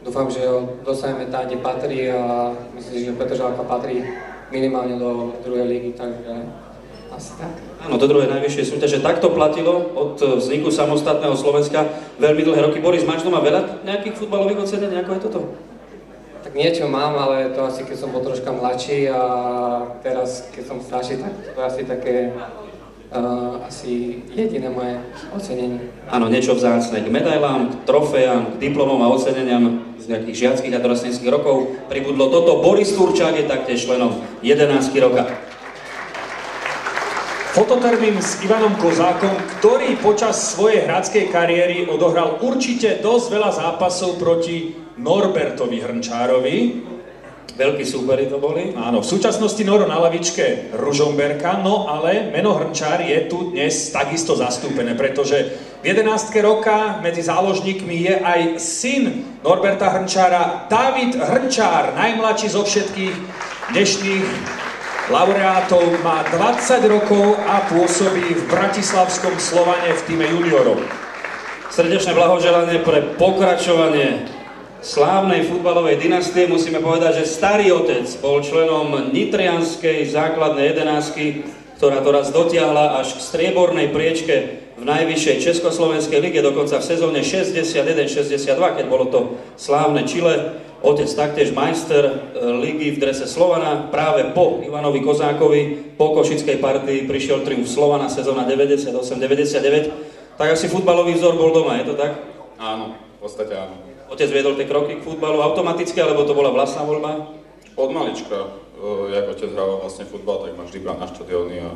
dúfam, že ho dostaneme tam, kde patrí a myslím, že Petržalka patrí minimálne do druhej ligy, takže asi tak. Áno, do druhej najvyššej súťaže. Tak to platilo od vzniku samostatného Slovenska veľmi dlhé roky. Boris, máš doma veľa nejakých futbalových ocenení, ako je toto? Tak niečo mám, ale to asi keď som bol troška mladší a teraz keď som starší, tak to asi také asi jediné moje ocenenie. Áno, niečo vzácne k medailám, k trofejám, k diplomom a oceneniam z nejakých žiackých a dorostenských rokov pribudlo toto. Boris Turčák je taktiež členom 11 roka. Fototermín s Ivanom Kozákom, ktorý počas svojej hráckej kariéry odohral určite dosť veľa zápasov proti Norbertovi Hrnčárovi. Veľkí súperi to boli. Áno, v súčasnosti Noro na lavičke Ružomberka, no ale meno Hrnčár je tu dnes takisto zastúpené, pretože v 11 roka medzi záložníkmi je aj syn Norberta Hrnčára, David Hrnčár, najmladší zo všetkých dnešných laureátov, má 20 rokov a pôsobí v bratislavskom Slovane v tíme juniorov. Srdečné blahoželanie pre pokračovanie slávnej futbalovej dynastie. Musíme povedať, že starý otec bol členom nitrianskej základnej 11, ktorá to raz dotiahla až k striebornej priečke v najvyššej československej lige, dokonca v sezóne 61-62, keď bolo to slávne Chile. Otec taktiež majster ligy v drese Slovana. Práve po Ivanovi Kozákovi, po košickej partii prišiel triumf Slovana, sezóna 98-99. Tak asi futbalový vzor bol doma, je to tak? Áno, v podstate áno. Otec viedol tie kroky k futbalu automaticky, alebo to bola vlastná voľba? Od malička, jak otec hral vlastne futbal, tak ma vždy bral na štadióny a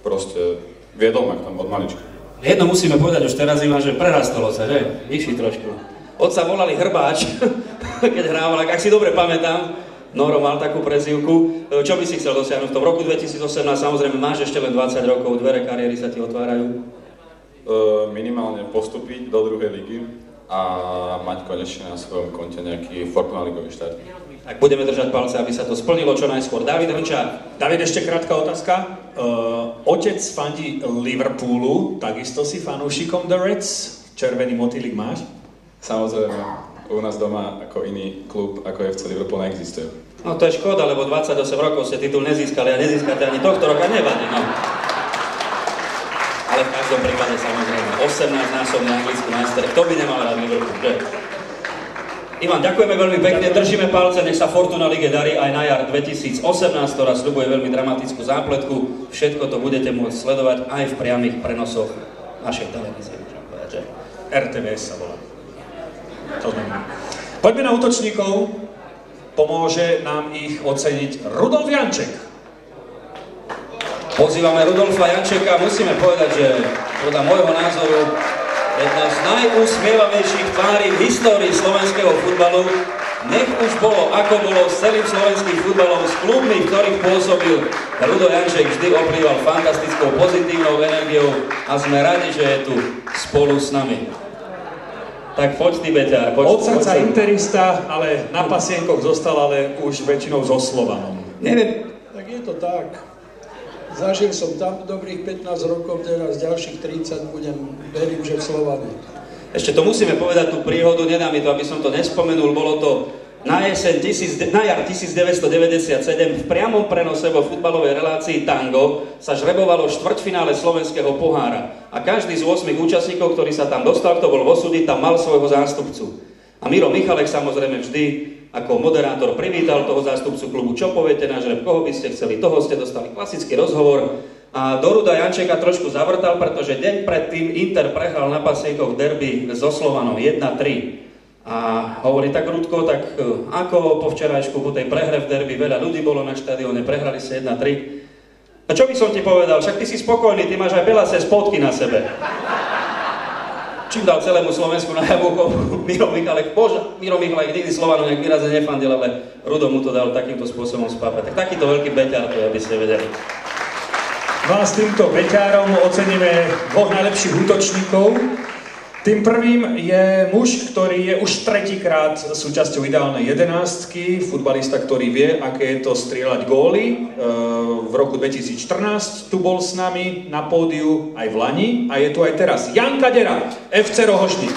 proste viedol ma k tomu od malička. Jedno musíme povedať už teraz, Ivan, že prerastol sa, že? Vyšší trošku. Otca volali Hrbáč, keď hrával, ak si dobre pamätám. Noro mal takú prezývku. Čo by si chcel dosiahnuť v tom roku 2018? Samozrejme, máš ešte len 20 rokov, dvere kariéry sa ti otvárajú. Minimálne postúpiť do druhej ligy a mať konečne na svojom konte nejaký Fortuna ligový štart. Tak budeme držať palce, aby sa to splnilo čo najskôr. David Hrnčár. David, ešte krátka otázka. Otec fandí Liverpoolu, takisto si fanúšikom The Reds? Červený motýlik máš? Samozrejme, u nás doma ako iný klub, ako je FC Liverpool, neexistuje. No to je škoda, lebo 28 rokov ste titul nezískali a nezískate ani tohto roka, nevadí, no. Ale v každom prípade samozrejme 18-násobný anglický majster, kto by nemal rád Liverpool, že? Ivan, ďakujeme veľmi pekne, držíme palce, nech sa Fortuna lige darí aj na jar 2018, ktorá sľubuje veľmi dramatickú zápletku. Všetko to budete môcť sledovať aj v priamych prenosoch našej televízie, môžem povedať, že? RTVS sa volá. Poďme na útočníkov, pomôže nám ich oceniť Rudolf Janček. Pozývame Rudolfa Jančeka, musíme povedať, že podľa môjho názoru jedna z najúsmievavejších tvári v histórii slovenského futbalu. Nech už bolo, ako bolo s celým slovenským futbalom, s klubmi, v ktorých pôsobil. Rudo Janček vždy oplýval fantastickou pozitívnou energiou a sme radi, že je tu spolu s nami. Tak poď ty, Beťar. Od srdca interista, ale na pasienkoch zostal, ale už väčšinou so Slovanom. Neviem. Tak je to tak. Zažil som tam dobrých 15 rokov, teraz ďalších 30 verím, že v Slovane. Ešte to musíme povedať tú príhodu, nedá mi to, aby som to nespomenul, bolo to na jar 1997 v priamom prenose vo futbalovej relácii Tango sa žrebovalo štvrťfinále slovenského pohára a každý z 8 účastníkov, ktorý sa tam dostal, kto bol v osudi, tam mal svojho zástupcu. A Miro Michalek samozrejme vždy ako moderátor privítal toho zástupcu klubu. Čo poviete na žreb, koho by ste chceli, toho ste dostali klasický rozhovor a do Ruda Jančeka trošku zavrtal, pretože deň predtým Inter prehral na pasienkoch derby so Slovanom 1-3. A hovorí tak, Rudko, tak ako po včerajšku, po tej prehre v derby, veľa ľudí bolo na štadióne, prehrali sa 1-3. A čo by som ti povedal, však ty si spokojný, ty máš aj belasé spotky na sebe. čím dal celému Slovensku najavo Miro Michalek. Bože, Miro Michalek nikdy Slovanu nejak výrazne nefandil, ale Rudo mu to dal takýmto spôsobom spápať. Tak takýto veľký beťar to je, aby ste vedeli. No a s týmto beťárom oceníme dvoch najlepších útočníkov. Tým prvým je muž, ktorý je už tretíkrát súčasťou ideálnej jedenástky, futbalista, ktorý vie, aké je to strieľať góly. V roku 2014 tu bol s nami na pódiu aj v Lani a je tu aj teraz. Jan Kadera, FC Rohožník.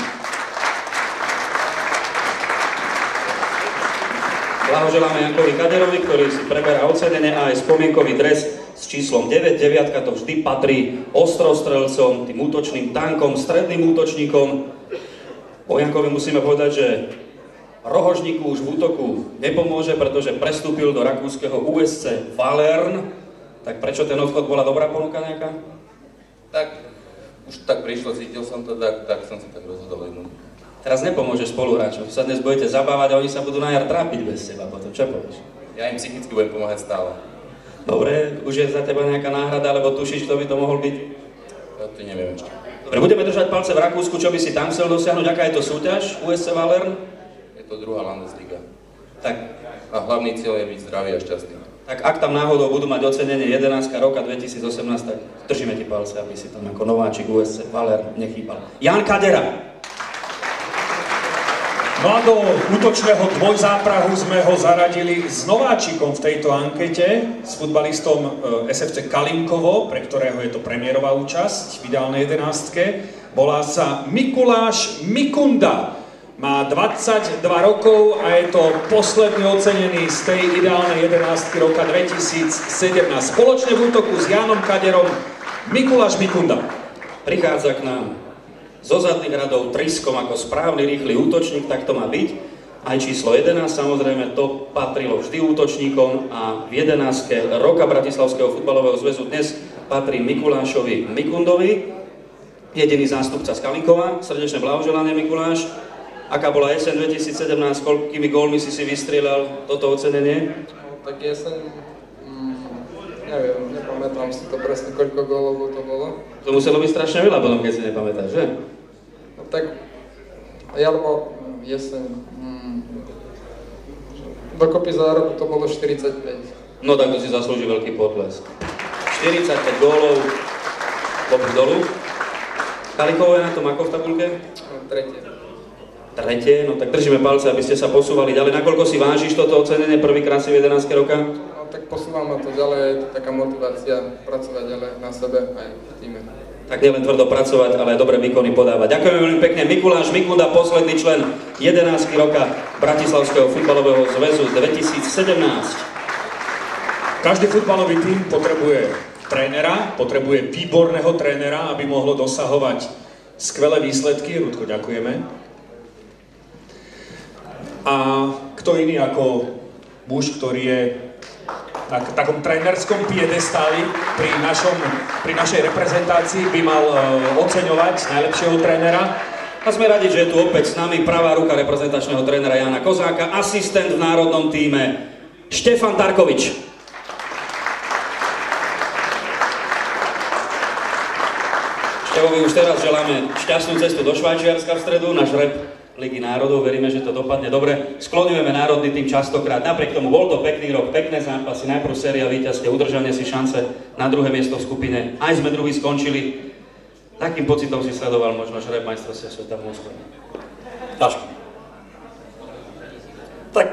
Blahoželáme Jankovi Kaderovi, ktorý si preberá ocenenie a aj spomienkový dres s číslom 9. Deviatka to vždy patrí ostrostrelcom, tým útočným tankom, stredným útočníkom. O Jankovi musíme povedať, že Rohožníku už v útoku nepomôže, pretože prestúpil do rakúskeho USC Valern. Tak prečo ten odchod bola dobrá ponuka nejaká? Tak, už tak prišlo, cítil som to, tak som sa tak rozhodol jednu. Teraz nepomôže spoluhráčom, sa dnes budete zabávať a oni sa budú na jar trápiť bez teba potom, čo povieš? Ja im psychicky budem pomáhať stále. Dobre, už je za teba nejaká náhrada, alebo tušíš, kto by to mohol byť? To neviem ešte. Dobre, budeme držať palce v Rakúsku, čo by si tam chcel dosiahnuť, aká je to súťaž USC Valern? Je to druhá Landesliga. Tak. A hlavný cieľ je byť zdravý a šťastný. Tak ak tam náhodou budú mať ocenenie 11 roka 2018, tak držíme ti palce, aby si tam ako nováčik USC Valern nechýbal. Jan Kadera. No a do útočného dvojzáprahu sme ho zaradili s nováčikom v tejto ankete, s futbalistom SFC Kalinkovo, pre ktorého je to premiérová účasť v ideálnej jedenástke. Volá sa Mikuláš Mikunda. Má 22 rokov a je to posledný ocenený z tej ideálnej jedenástky roka 2017. Spoločne v útoku s Jánom Kaderom Mikuláš Mikunda. Prichádza k nám zo zadných radov triskom ako správny rýchly útočník, tak to má byť. Aj číslo 11, samozrejme, to patrilo vždy útočníkom a v 11 roka Bratislavského futbalového zväzu dnes patrí Mikulášovi Mikundovi, jediný zástupca z Kalinkova. Srdečné blahoželanie, Mikuláš. Aká bola jeseň 2017, koľkými gólmi si vystrieľal toto ocenenie? No, tak jeseň, neviem, nepamätám si to presne, koľko gólov to bolo. To muselo byť strašne veľa potom, keď si nepamätáš, že? No tak, alebo jeseň, dokopy za rok to bolo 45. No tak to si zaslúži veľký potlesk. 45 gólov, klobúk dolu. Kalikovo je na tom ako v tabuľke? Tretie, no tak držíme palce, aby ste sa posúvali ďalej. Nakoľko si vážiš toto ocenenie prvýkrát si v 11 roka? No tak posúvam ma to ďalej, je to taká motivácia pracovať ďalej na sebe aj v týme. Tak nielen tvrdo pracovať, ale aj dobré výkony podávať. Ďakujeme veľmi pekne. Mikuláš Mikunda, posledný člen 11 roka Bratislavského futbalového zväzu 2017. Každý futbalový tím potrebuje trénera, potrebuje výborného trénera, aby mohlo dosahovať skvelé výsledky. Rudko, ďakujeme. A kto iný ako muž, ktorý je na takom trénerskom piedestáli pri našej reprezentácii, by mal oceňovať najlepšieho trénera. A sme radi, že je tu opäť s nami pravá ruka reprezentačného trénera Jana Kozáka, asistent v národnom tíme Štefan Tarkovič. Števovi už teraz želáme šťastnú cestu do Švajčiarska v stredu, náš rep Ligy národov, veríme, že to dopadne dobre. Skloňujeme národný tým častokrát, napriek tomu bol to pekný rok, pekné zápasy, najprv séria víťazstiev, udržanie si šance na druhé miesto v skupine, aj sme druhý skončili. Takým pocitom si sledoval možno žreb majstrovstvia sveta v Moskve? Ťažko. Tak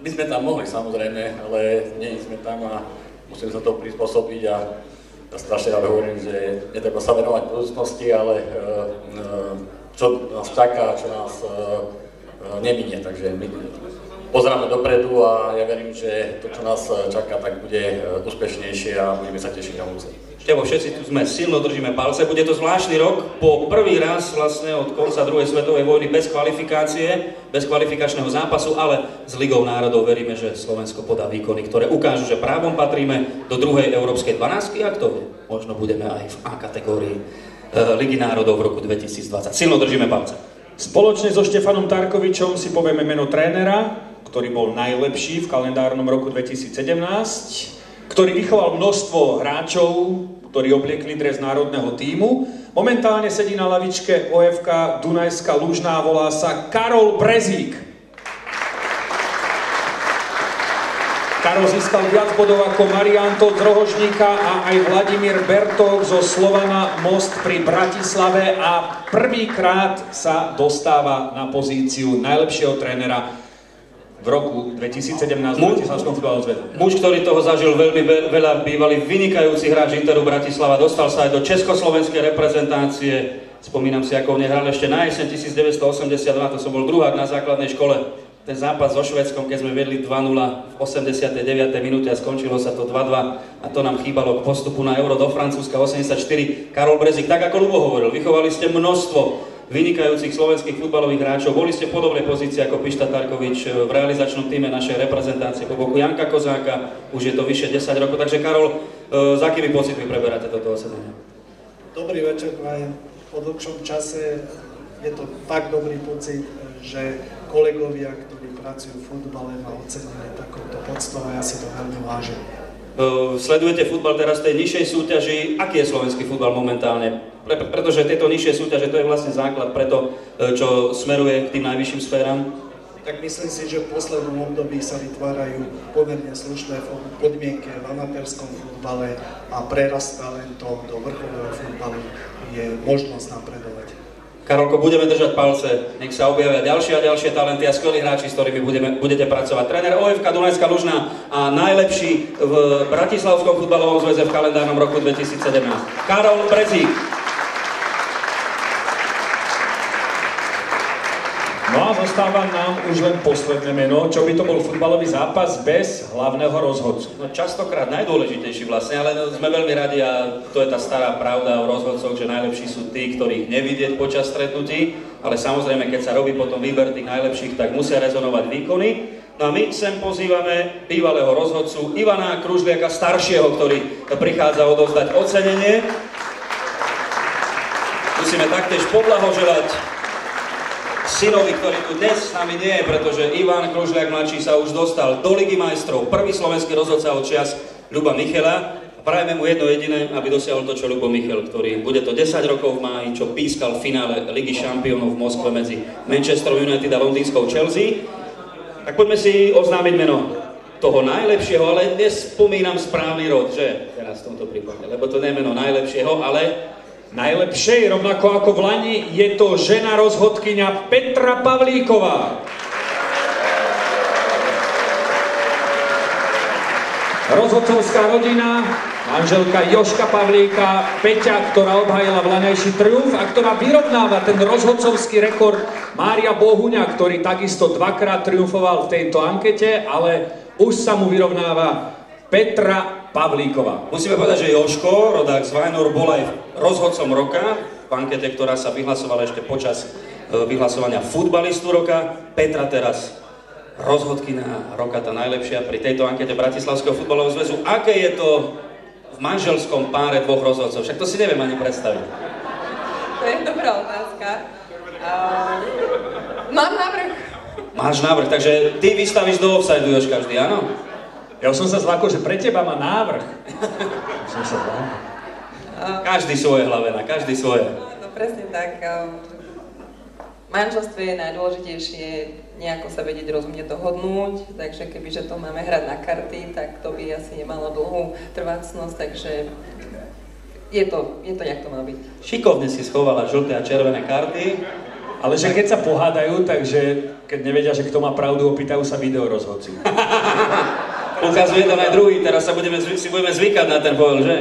by sme tam mohli samozrejme, ale nie sme tam a musíme sa to prispôsobiť a strašne rád hovorím, že netreba sa venovať budúcnosti, ale čo nás čaká, čo nás neminie, takže my pozeráme dopredu a ja verím, že to, čo nás čaká, tak bude úspešnejšie a budeme sa tešiť na budúce. Števo, všetci tu sme, silno držíme palce, bude to zvláštny rok, po prvý raz vlastne od konca druhej svetovej vojny bez kvalifikácie, bez kvalifikačného zápasu, ale s Ligou národov veríme, že Slovensko podá výkony, ktoré ukážu, že právom patríme do druhej európskej 12, ak to možno budeme aj v A kategórii Ligy národov v roku 2020. Silno držíme palce. Spoločne so Štefanom Tarkovičom si povieme meno trénera, ktorý bol najlepší v kalendárnom roku 2017, ktorý vychoval množstvo hráčov, ktorí obliekli dres národného tímu Momentálne sedí na lavičke OFK Dunajská Lužná, volá sa Karol Brezík. Karol získal viac bodov ako Marián Todt z Rohožníka a aj Vladimír Bertok zo Slovana Most pri Bratislave a prvýkrát sa dostáva na pozíciu najlepšieho trénera v roku 2017 v Bratislavskom futbalovom zväze. Muž, ktorý toho zažil veľmi veľa, bývalý vynikajúci hráč Interu Bratislava, dostal sa aj do československej reprezentácie. Spomínam si, ako nehral ešte na jeseň 1982, to som bol druhák na základnej škole. Ten zápas so Švédskom, keď sme vedli 2-0 v 89. minúte a skončilo sa to 2-2 a to nám chýbalo k postupu na Euro do Francúzska 84. Karol Brezík, tak ako Ľubo hovoril, vychovali ste množstvo vynikajúcich slovenských futbalových hráčov. Boli ste v podobnej pozícii ako Pišta Tarkovič v realizačnom týme našej reprezentácie po boku Janka Kozáka. Už je to vyše 10 rokov. Takže Karol, za akými pocitmi preberáte toto osedenie? Dobrý večer, prajem. Po dlhšom čase je to tak dobrý pocit, že kolegovia, ktorí pracujú v futbale, ma ocenili takouto poctou a ja si to veľmi vážim. Sledujete futbal teraz v tej nižšej súťaži. Aký je slovenský futbal momentálne? Pretože tieto nižšie súťaže, to je vlastne základ pre to, čo smeruje k tým najvyšším sféram. Tak myslím si, že v poslednom období sa vytvárajú pomerne slušné podmienky v amatérskom futbale a prerast talentov do vrcholového futbalu je možnosť napredovať. Karolko, budeme držať palce, nech sa objavia ďalšie a ďalšie talenty a skvelí hráči, s ktorými budete pracovať. Tréner OFK Dunajská Lužná a najlepší v Bratislavskom futbalovom zväze v kalendárnom roku 2017. Karol Brezík. No a zostáva nám už len posledné meno, čo by to bol futbalový zápas bez hlavného rozhodcu. No častokrát najdôležitejší vlastne, ale sme veľmi radi a to je tá stará pravda o rozhodcoch, že najlepší sú tí, ktorých nevidieť počas stretnutí, ale samozrejme, keď sa robí potom výber tých najlepších, tak musia rezonovať výkony. No a my sem pozývame bývalého rozhodcu Ivana Kružliaka staršieho, ktorý prichádza odovzdať ocenenie. Musíme taktiež poblahoželať synovi, ktorý tu dnes s nami nie je, pretože Ivan Kružliak mladší sa už dostal do Ligy majstrov, prvý slovenský rozhodca od čias Ľuba Michela. Prajeme mu jedno jediné, aby dosiahol to, čo Ľubo Michel, ktorý bude to 10 rokov v máji, čo pískal v finále Ligy šampiónov v Moskve medzi Manchester United a londýnskou Chelsea. Tak poďme si oznámiť meno toho najlepšieho, ale nespomínam správny rod, že? Teraz v tomto prípade, lebo to nie je meno najlepšieho, ale najlepšej, rovnako ako v Lani, je to žena rozhodkyňa Petra Pavlíková. Rozhodcovská rodina, manželka Jožka Pavlíka, Peťa, ktorá obhájila vlaňajší triumf a ktorá vyrovnáva ten rozhodcovský rekord Mária Bohuňa, ktorý takisto dvakrát triumfoval v tejto ankete, ale už sa mu vyrovnáva Petra Pavlíková. Musíme povedať, že Jožko, rodák z Vajnor, bol aj rozhodcom roka v ankete, ktorá sa vyhlasovala ešte počas vyhlasovania futbalistu roka. Petra teraz rozhodkyňa roka, tá najlepšia pri tejto ankete Bratislavského futbalového zväzu. Aké je to v manželskom páre dvoch rozhodcov? Však to si neviem ani predstaviť. To je dobrá otázka. Mám návrh. Máš návrh, takže ty vystavíš do offside, Jožka, vždy, áno? Ja som sa zlákol, že pre teba má návrh. Každý svoje, Hlavena, každý svoje. No presne tak. V manželstve je najdôležitejšie nejako sa vedieť rozumne dohodnúť, takže kebyže to máme hrať na karty, tak to by asi nemalo dlhú trvácnosť, takže je to, jak to má byť. Šikovne si schovala žlté a červené karty. Ale že keď sa pohádajú, takže keď nevedia, že kto má pravdu, opýtajú sa videorozhodcu. Ukazuje to aj druhý, teraz si budeme zvykať na ten pohľad, že?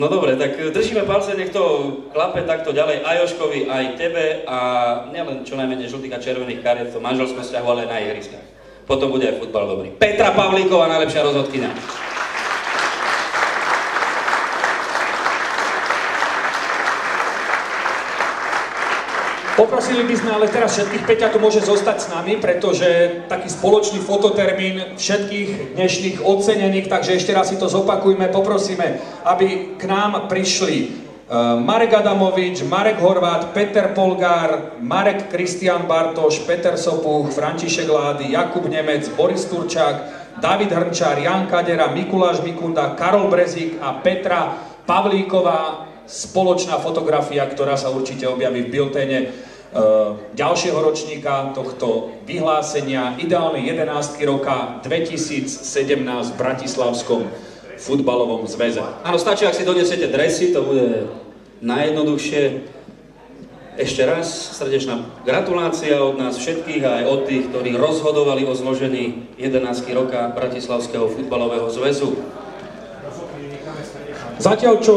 No dobre, tak držíme palce, nech to klape takto ďalej aj Jožkovi, aj tebe a nielen čo najmenej žltých a červených kariet v manželskom vzťahu, ale aj na ihriskách. Potom bude aj futbal dobrý. Petra Pavlíková, najlepšia rozhodkyňa. Poprosili by sme ale teraz všetkých, Peťa tu môže zostať s nami, pretože taký spoločný fototermín všetkých dnešných ocenených, takže ešte raz si to zopakujme, poprosíme, aby k nám prišli Marek Adamovič, Marek Horvát, Peter Polgár, Marek Kristián Bartoš, Peter Sopuch, František Lády, Jakub Nemec, Boris Turčák, David Hrnčár, Jan Kadera, Mikuláš Mikunda, Karol Brezík a Petra Pavlíková. spoločná fotografia, ktorá sa určite objaví v bilténe ďalšieho ročníka tohto vyhlásenia ideálnej 11 roka 2017 v Bratislavskom futbalovom zväze. Áno, stačí, ak si donesiete dresy, to bude najjednoduchšie. Ešte raz srdečná gratulácia od nás všetkých a aj od tých, ktorí rozhodovali o zložení 11 roka Bratislavského futbalového zväzu. Zatiaľ, čo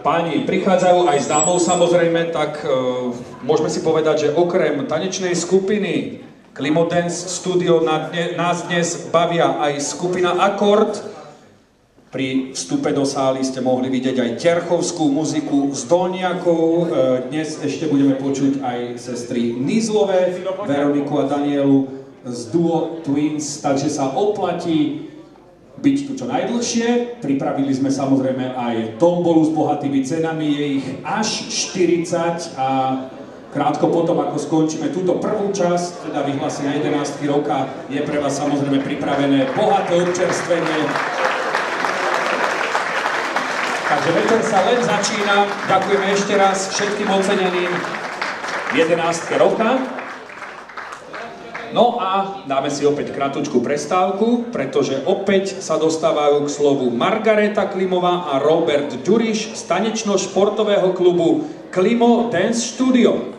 páni prichádzajú aj s dámou samozrejme, tak môžeme si povedať, že okrem tanečnej skupiny Klimo Dance Studio nás dnes bavia aj skupina Akord. Pri vstupe do sály ste mohli vidieť aj terchovskú muziku z Dolniakov. Dnes ešte budeme počuť aj sestry Nizlové, Veroniku a Danielu z Duo Twins, takže sa oplatí byť tu čo najdlhšie. Pripravili sme samozrejme aj tombolu s bohatými cenami, je ich až 40 a krátko potom, ako skončíme túto prvú časť, teda vyhlásenia 11 roka, je pre vás samozrejme pripravené bohaté občerstvenie. Takže večer sa len začína. Ďakujeme ešte raz všetkým oceneným 11 roka. No a dáme si opäť kratučku prestávku, pretože opäť sa dostávajú k slovu Margareta Klimová a Robert Ďuriš z tanečno-športového klubu Klimo Dance Studio.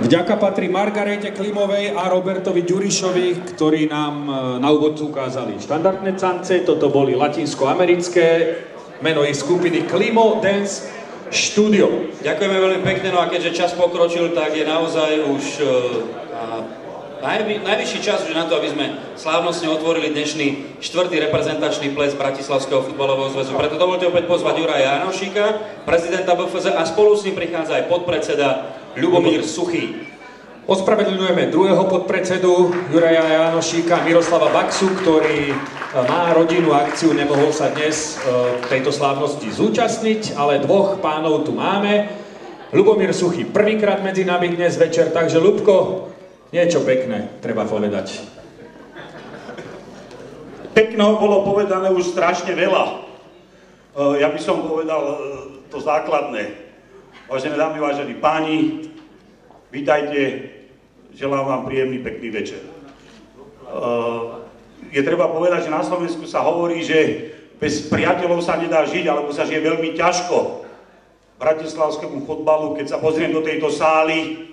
Vďaka patrí Margarete Klimovej a Robertovi Ďurišovi, ktorí nám na úvod ukázali štandardné cance. Toto boli latinskoamerické, meno ich skupiny Klimo Dance Studio. Ďakujeme veľmi pekne, no a keďže čas pokročil, tak je naozaj už najvyšší čas už na to, aby sme slávnostne otvorili dnešný 4. reprezentačný ples Bratislavského futbalového zväzu. Preto dovolte opäť pozvať Juraja Janošíka, prezidenta BFZ, a spolu s ním prichádza aj podpredseda Ľubomír Suchý. Ospravedlňujeme druhého podpredsedu Juraja Janošíka, Miroslava Baxu, ktorý má rodinnú akciu, nemohol sa dnes tejto slávnosti zúčastniť, ale dvoch pánov tu máme. Ľubomír Suchý prvýkrát medzi nami dnes večer, takže Ľubko, niečo pekné, treba povedať. Pekného bolo povedané už strašne veľa. Ja by som povedal to základné. Vážené dámy, vážení páni, vítajte, želám vám príjemný, pekný večer. Je treba povedať, že na Slovensku sa hovorí, že bez priateľov sa nedá žiť, alebo sa žije veľmi ťažko. Bratislavskému fotbalu, keď sa pozriem do tejto sály,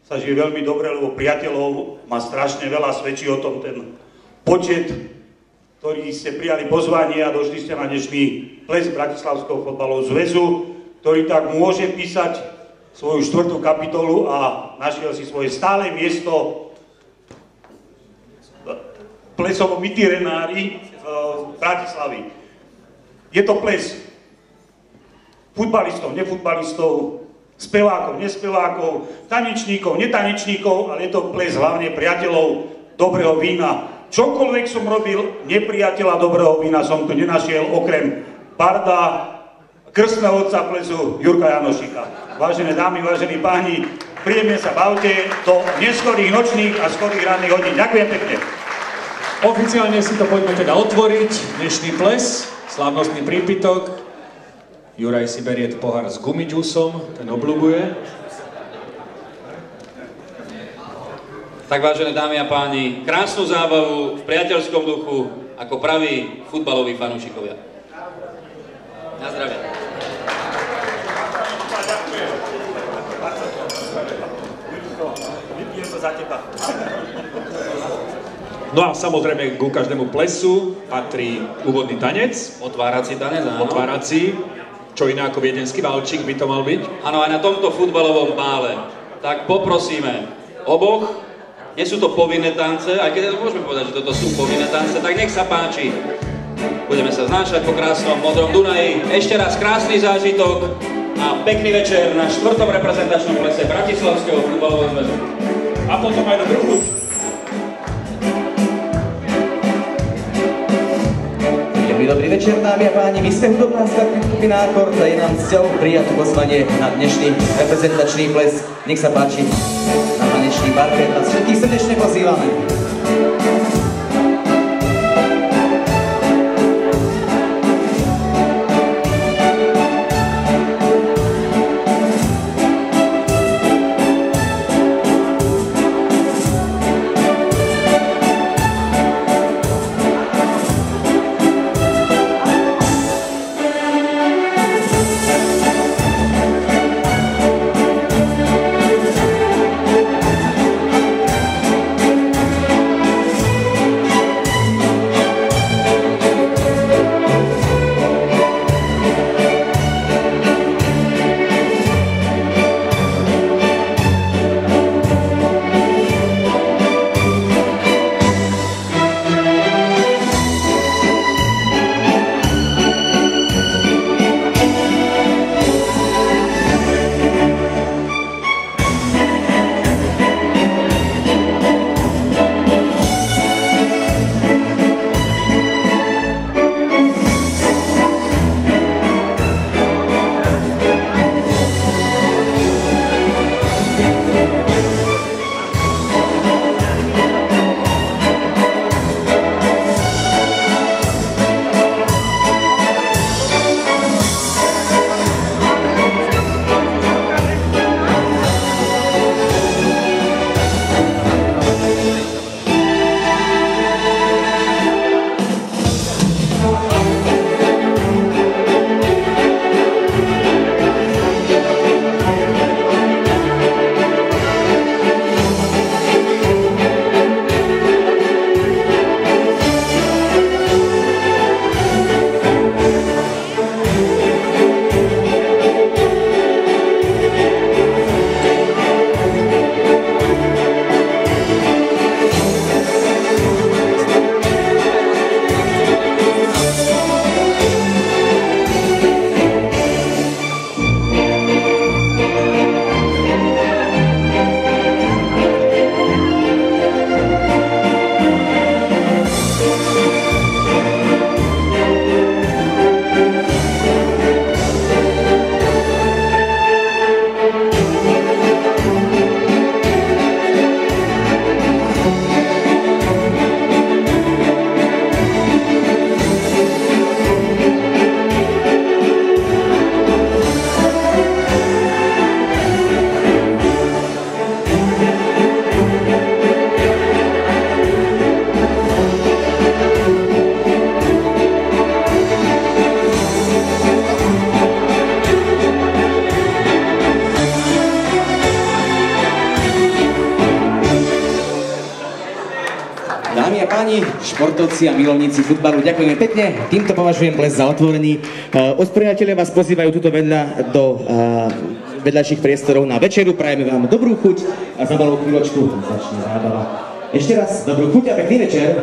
sa žije veľmi dobre, lebo priateľov má strašne veľa, svedčí o tom ten počet, ktorý ste prijali pozvanie a došli ste na dnešný ples Bratislavského fotbalového zväzu, ktorý tak môže písať svoju 4. kapitolu a našiel si svoje stále miesto v plesovom itinerári v Bratislavy. Je to ples futbalistov, nefutbalistov, spevákov, nespevákov, tanečníkov, netanečníkov, ale je to ples hlavne priateľov dobrého vína. Čokoľvek som robil, nepriateľa dobrého vína som tu nenašiel, okrem barda, krstného otca plesu Jurka Janošíka. Vážené dámy, vážení páni, príjemne sa bavte do neskorých nočných a skorých ranných hodín. Ďakujem pekne. Oficiálne si to poďme teda otvoriť, dnešný ples, slávnostný prípitok. Juraj si berie pohár s gumidžusom, ten obľúbuje. Tak vážené dámy a páni, krásnu zábavu v priateľskom duchu ako praví futbaloví fanúšikovia. Na zdravie. Vypijem to za teba. No a samozrejme ku každému plesu patrí úvodný tanec. Otvárací tanec, áno. Otvárací. Čo iné ako viedenský valčík by to mal byť? Áno, aj na tomto futbalovom bále. Tak poprosíme oboch, nie sú to povinné tance, aj keď môžeme povedať, že toto sú povinné tance, tak nech sa páči. Budeme sa znášať po krásnom modrom Dunaji. Ešte raz krásny zážitok a pekný večer na 4. reprezentačnom plese Bratislavského futbalového zväzu. A potom aj do druhu. Dobrý večer, dámy a páni, my sme hudobná skupina Akord a je nám cťou prijať pozvanie na dnešný reprezentačný ples. Nech sa páči, na tanečný parket nás všetkých srdečne pozývame. páni, športovci a milovníci futbalu, ďakujeme pekne. Týmto považujem ples za otvorený. Ospriatelia vás pozývajú tuto vedľa do vedľajších priestorov na večeru. Prajeme vám dobrú chuť a za malou chvíľočku začne zábava. Ešte raz dobrú chuť a pekný večer.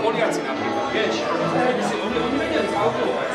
Poliaci napríklad, vieš. Si mohli vedieť kalkulovať.